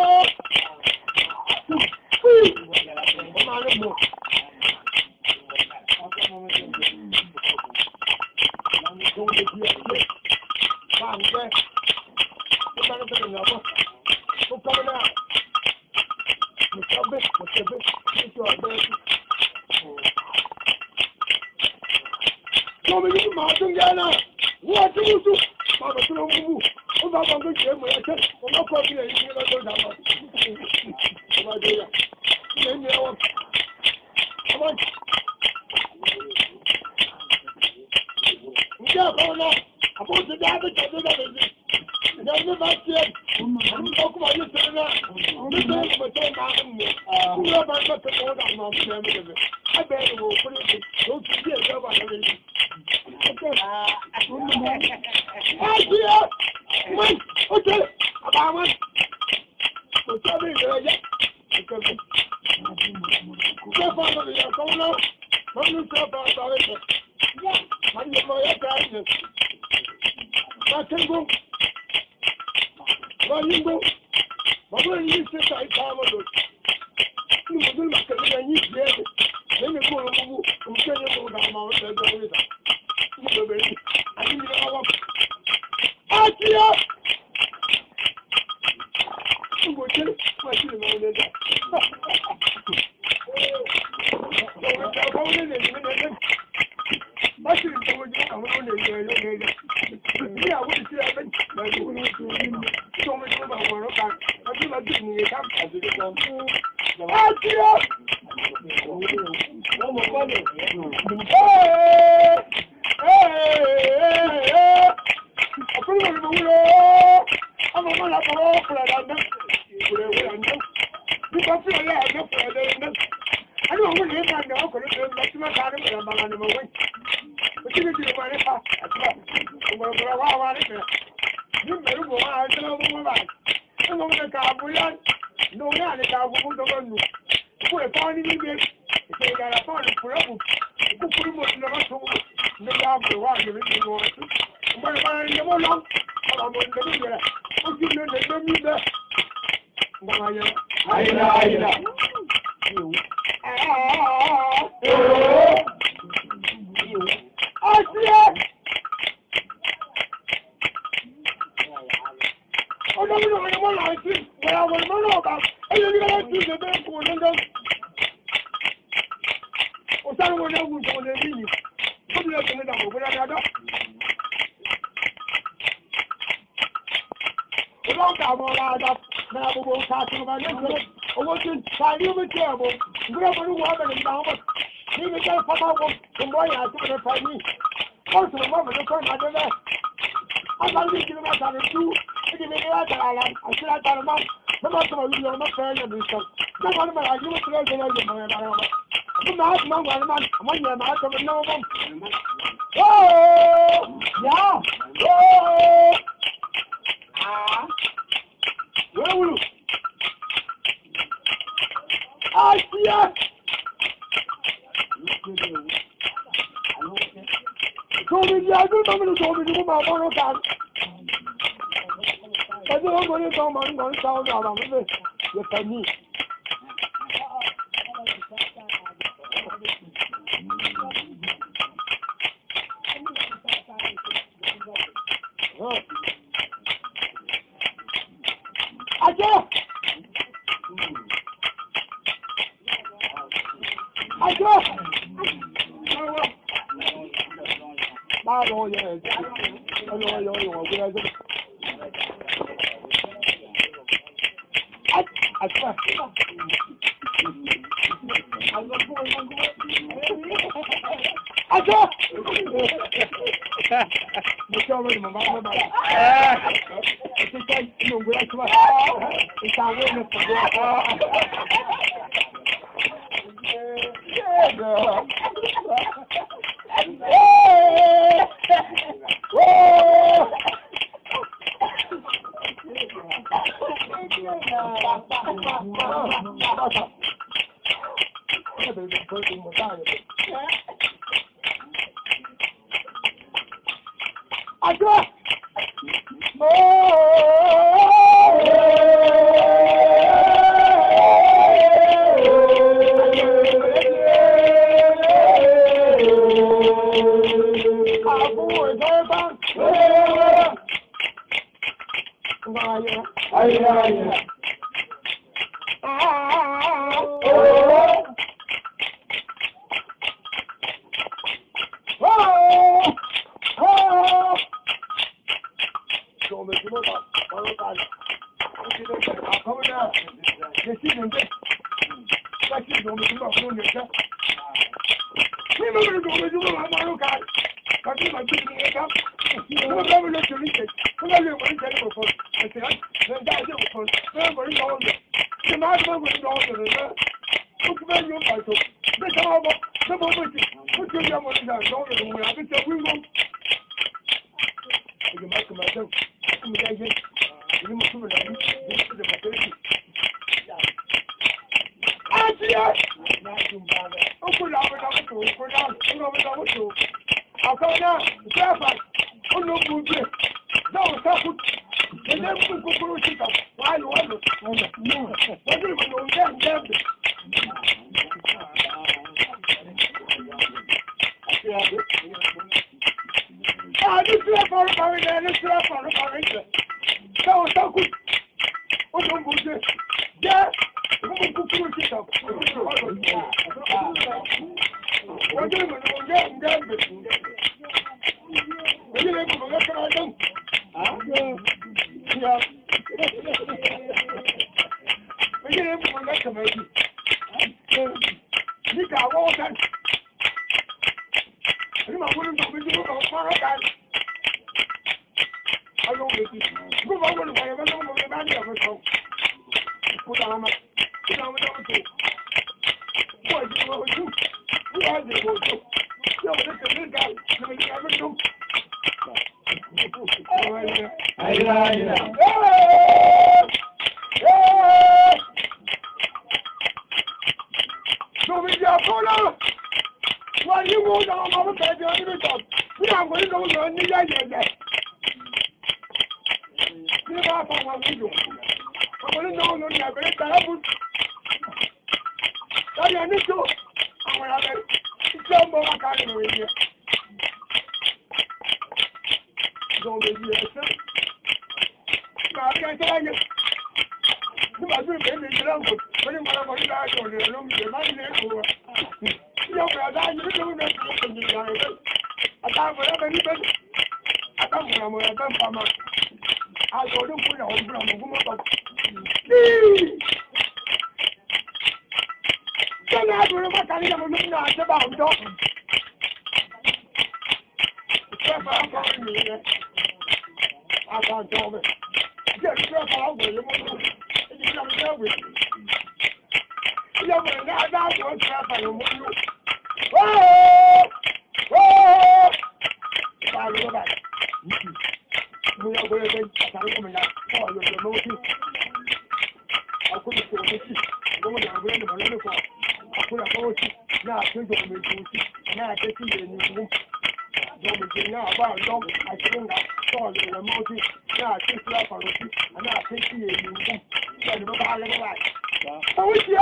Speaker 1: I do not know to do my own account. I don't want to come on one sound out of it. You can me. all the multi, yeah, I think that for and I think you can go back and back. So we see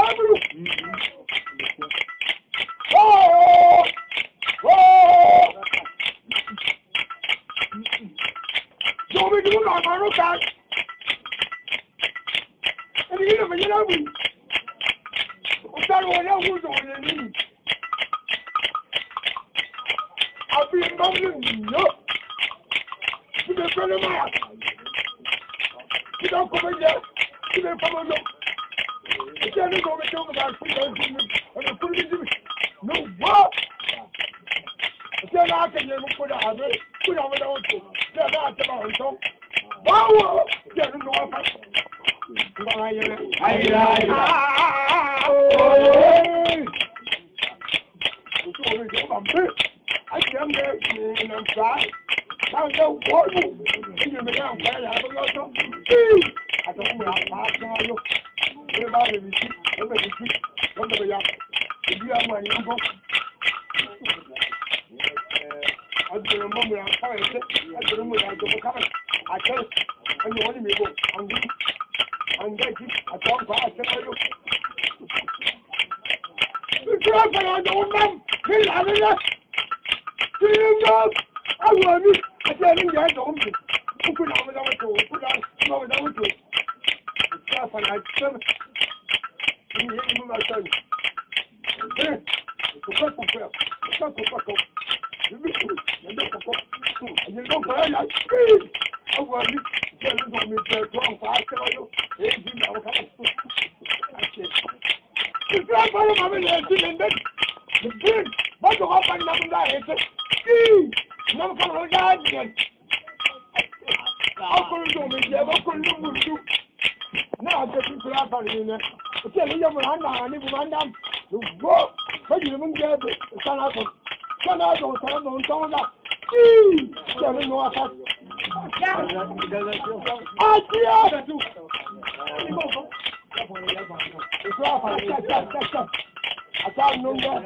Speaker 1: oh! Oh! Don't be doing my man, okay? And you know me. I'm sorry, I was on your knees. I'll be mumbling, no. You can tell him out. You don't come in here. You don't come along. You can't go and talk about freedom and the freedom. No, what? I can't even put out of it. Put on it also. They're not about it. Wow! Get into our fight. I can't get in and try. I don't want you. You may not play. I don't know. I don't know how to you. Everybody is sick. Everybody is sick. Everybody is sick. If you have money, you go. I don't remember I'm sorry. I don't remember I don't come. I tell you, and you only go. I'm getting a talk about I tell you. The drop I don't know. He's having us. I love you. I tell you, I don't know. Who put on without you? Put on without you. It's tough and I tell you. You hear me, my son. It's a question for you. It's not a question. You don't play like speed. I want you to tell me to wrong. I tell you, it's not coming. It's not for my minute. The big, but the hop and nothing like it. Never come on again. How could you do me? How could you do? Now I'm getting to that part in there. Tell you, I'm not even random. You go, but you don't get it. Son out. Tell me no attack. I can't know that.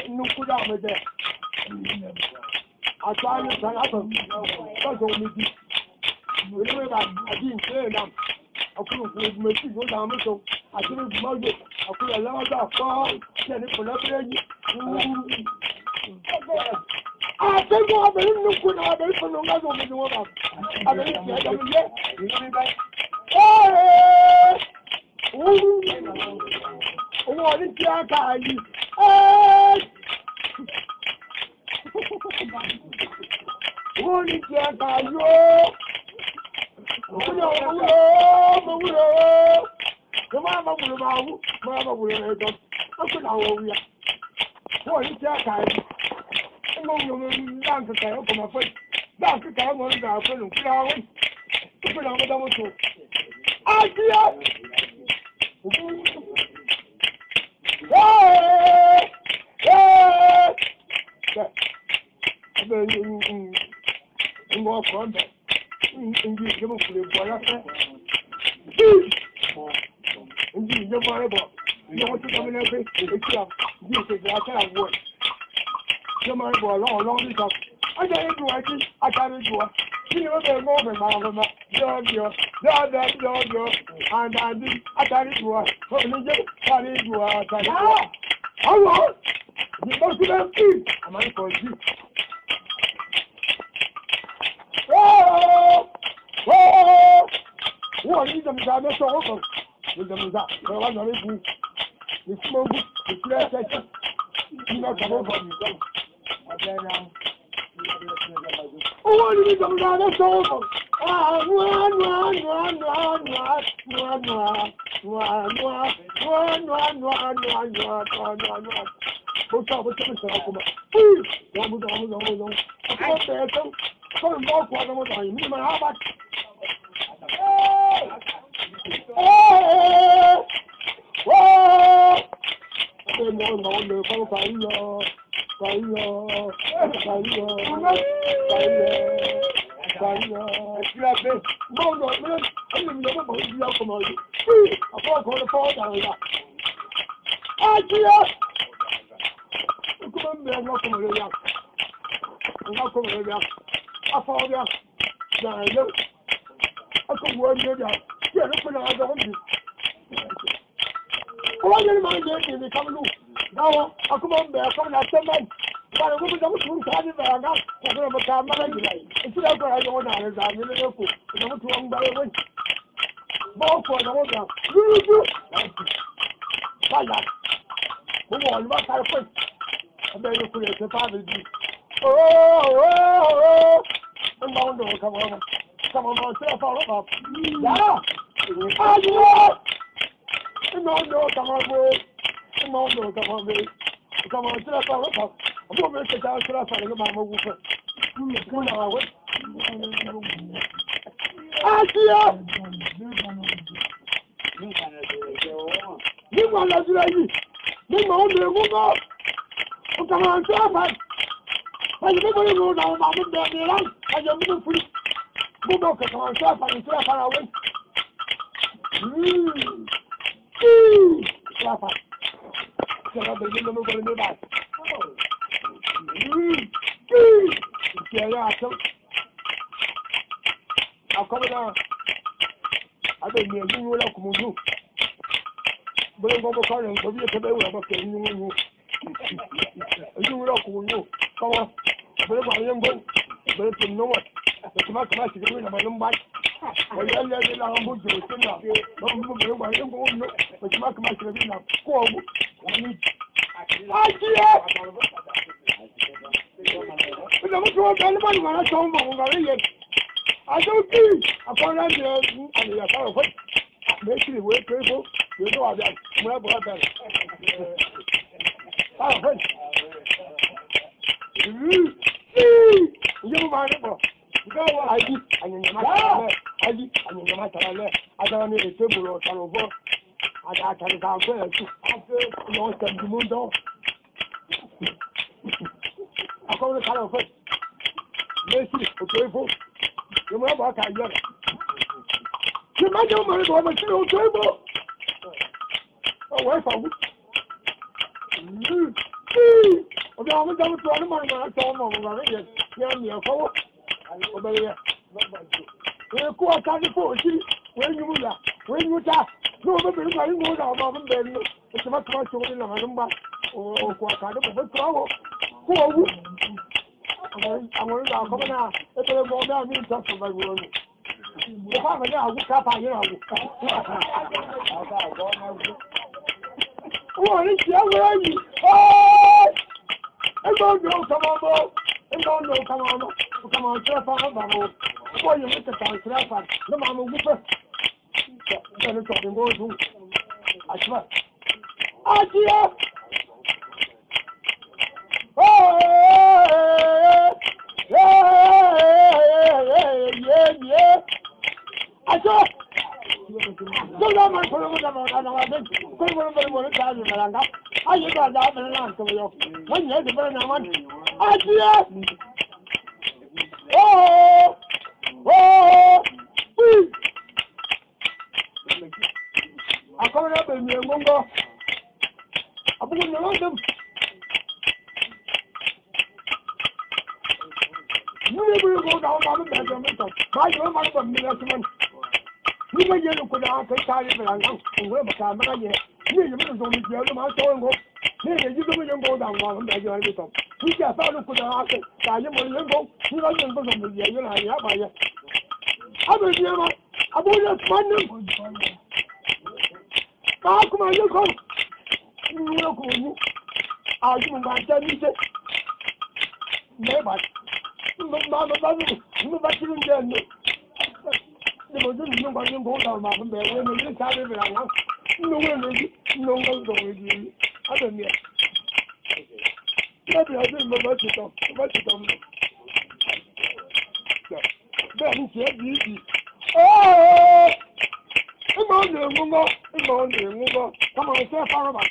Speaker 1: No good out with that. I can't happen. That's all me. Remember, I didn't say them. I couldn't make you go down so I didn't mug it. I could allow that fall. Get it for nothing. I think I believe no good. I believe for no matter what you want. I believe what is your kind? What is your kind? Nah, yo. I could work you down. Yeah, look for the other one. Oh, you mind getting me come loose. Now, I come on there, come at someone. But a woman don't soon carry the gun. I'm going to come back today. It's not what I don't know. I'm really local. I don't want to by away. More for the water. You. Fire. Come on, what I put. I bet you could have father. Oh. Come on. Come on, follow up. Yeah. Ah, you. Come on, boy. Come on, baby. Come on, follow up. I'm going to take out the Mamma Woofer. Come on, ah, dear. You want to lady. You want to move up. Come on, traffic. I never know now about the land. I don't know free. Move up, come on, traffic and traffic away. Traffic. Shut up, the number going to be back. Yeah, I'll come down. I don't know you will come on. But I'm going to call him for you to be able to get you. You will come on. Come on. But I'm going to go. But no one. It's not much to do in my own bike. Well, I'm going to go to the don't move my own go. But you might come to the now. Go on. I don't know anybody when I told my I don't think upon that and the account of it. Basically, we're people, you know that. Well, but that. You mind it? Go, I did, and in the matter, I did, and in the matter, I don't need a table or some over. I can't come there. I don't send the moon down. I call the kind of it. Basically, okay, folks. You know what I get. You might know my boy, but you don't table. Oh, where from? Okay, I'm going to try to mind my time on the radio. Yeah, for obey it. We're quite trying to put you when you are. When you are. No, but I'm going to go down and then it's a much more children of a number or quite kind of trouble. I'm going to come now. If I go down, you talk to my room. If I'm now, we cap on you. Oh, it's the other. Oh, I don't know, come on, I don't know, come on, telephone. Why you make the time to that one? No, Mamma Woofer. Then it's talking going to. I swear. Ah, dear. Yeah. I saw. So long as for the moment, I think, go over the time in Malanga. I just got that and answer you. When you're the burner one. Ah, dear. I'm coming up in your mungo. I'm going to run them. You never go down on the measurement of my mother from Millerman. You may get to put out a child and whoever can buy it. You never go with the other man showing up. Here, you don't go down on the measurement of. We just found to put out a child and go. You don't go to the year and I have it. I will never. I won't find them. Come on, you come. You will go. I'll give my 10 minutes. Never. Mamma, you back in again. There was nobody go down, Mamma, when you started around. No one go with you. I don't know. Maybe I didn't know what you told me. Then he said, easy. Oh! Come on, come on, say Farmer.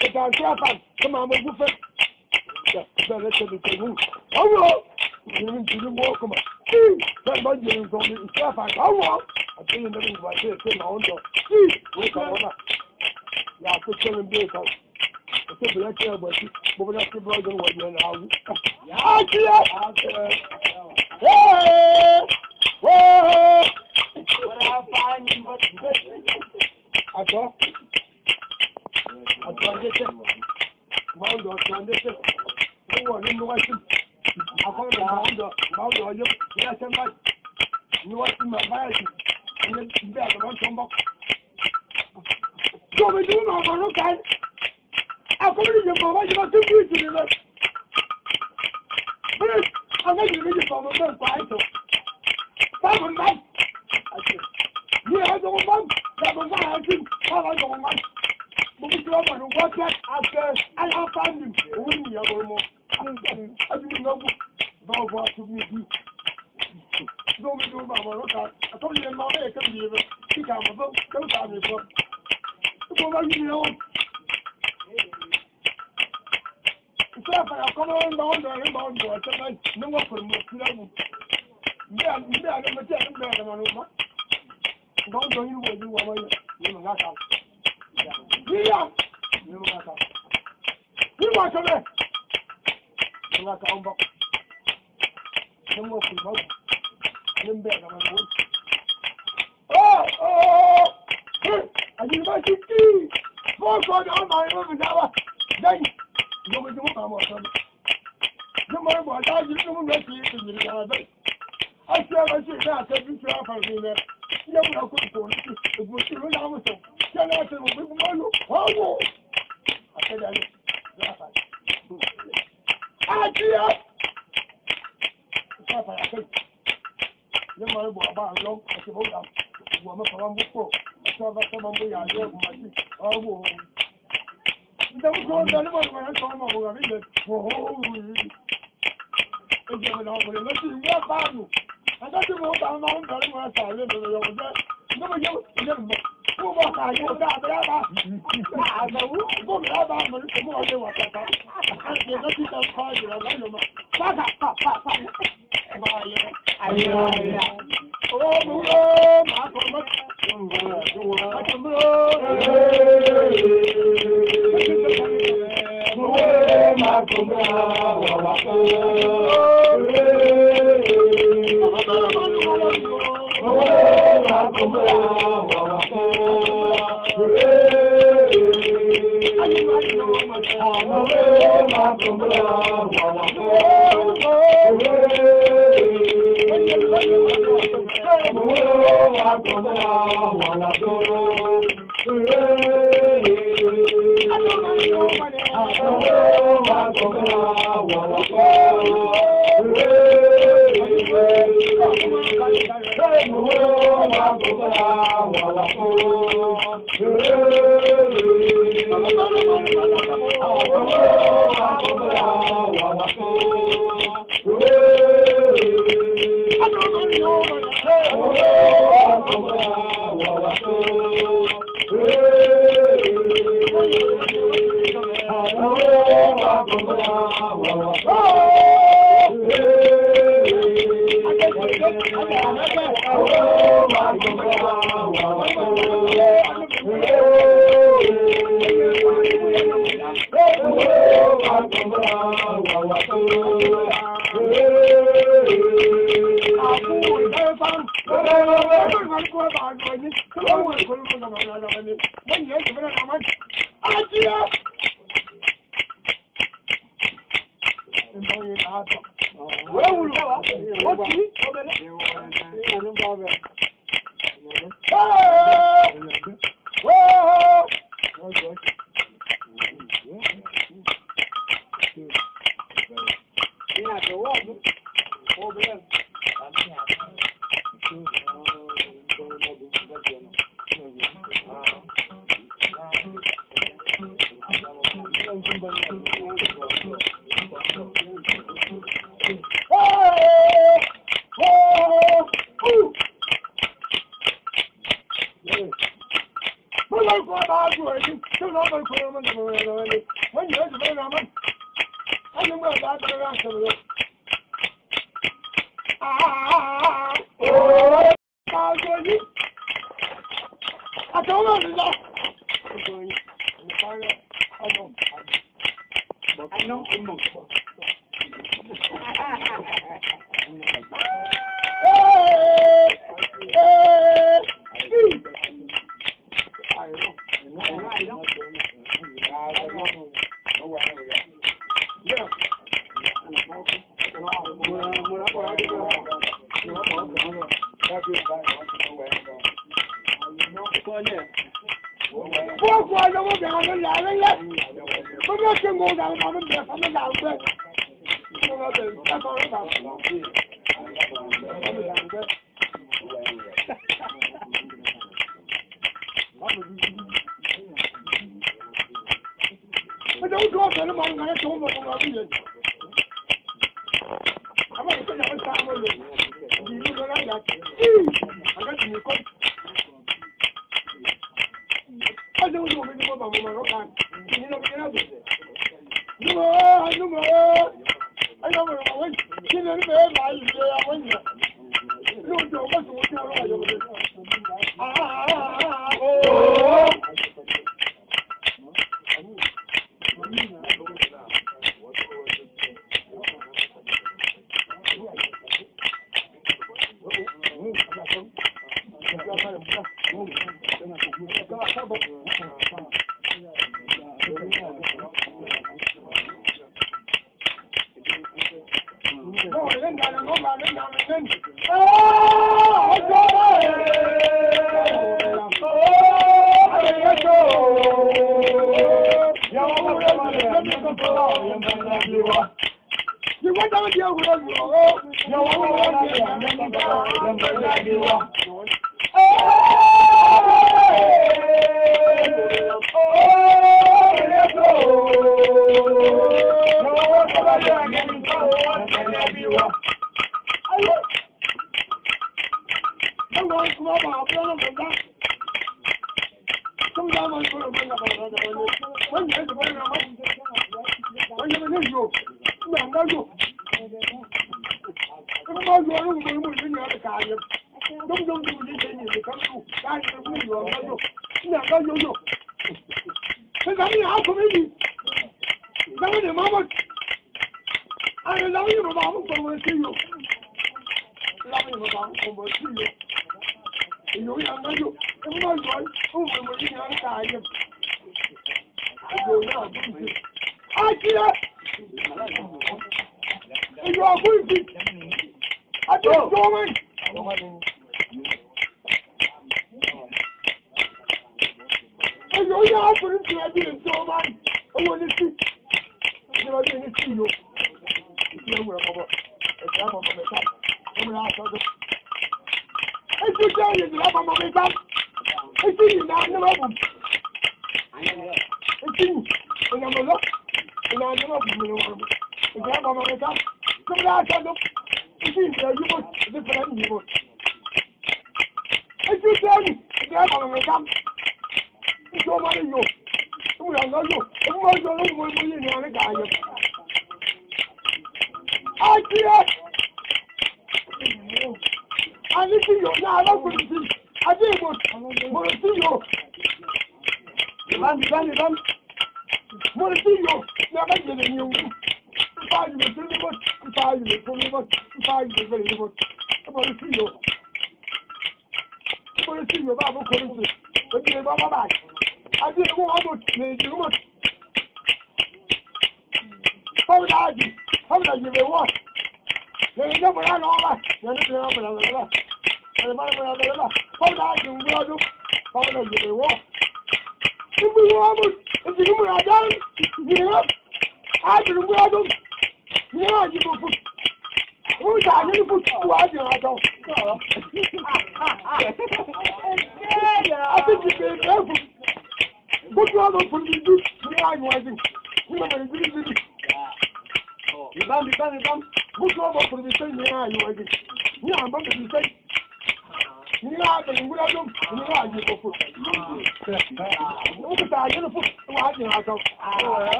Speaker 1: It's our shepherd. Come on, we'll go. Yes, let's get the table. Oh, you didn't walk on. That might be from the shepherd. Oh, I think you're living by this thing on the sea. Wake up. Yeah, I could tell him this. I said, we actually have but we're not brother what you're now. Yeah, hey! watching. I call the Oyeng, yes, and but you watch my bias, and then you better not come back. So we do not want to kind. I come in your mama, you must do it. But I'm going to read it from a man quiet. Seven months. You have no month. That was why I think I don't want. But you have to watch that after I have found him. Wouldn't you have more? I didn't know what to me. Don't do my work. I told you, my head can be able to pick up a boat. Don't tell me what. You know. So I come on down there and down there. No one for me. Yeah, I'm going to tell you better than one. Don't do you what you want. You know, that's how. Yeah, you know, that's how. You want to let. You want to unbox. No more for me. I'm better than one. Oh! I need my key. More for the my then. You will do my son. You might want to do the I said that you shall for me. You will not go for it. It was you know so. Can I tell you one? Oh, I said that. I see. You might want about long as you hold up. Woman from before. I saw that someone we are here. Oh, don't go to anyone when I saw my woman. Oh, it's given over the machine. What about you? I got to go down my side. No, you never. Who was I? You got that? I know. Go about the more than what I thought. I did not see that part of the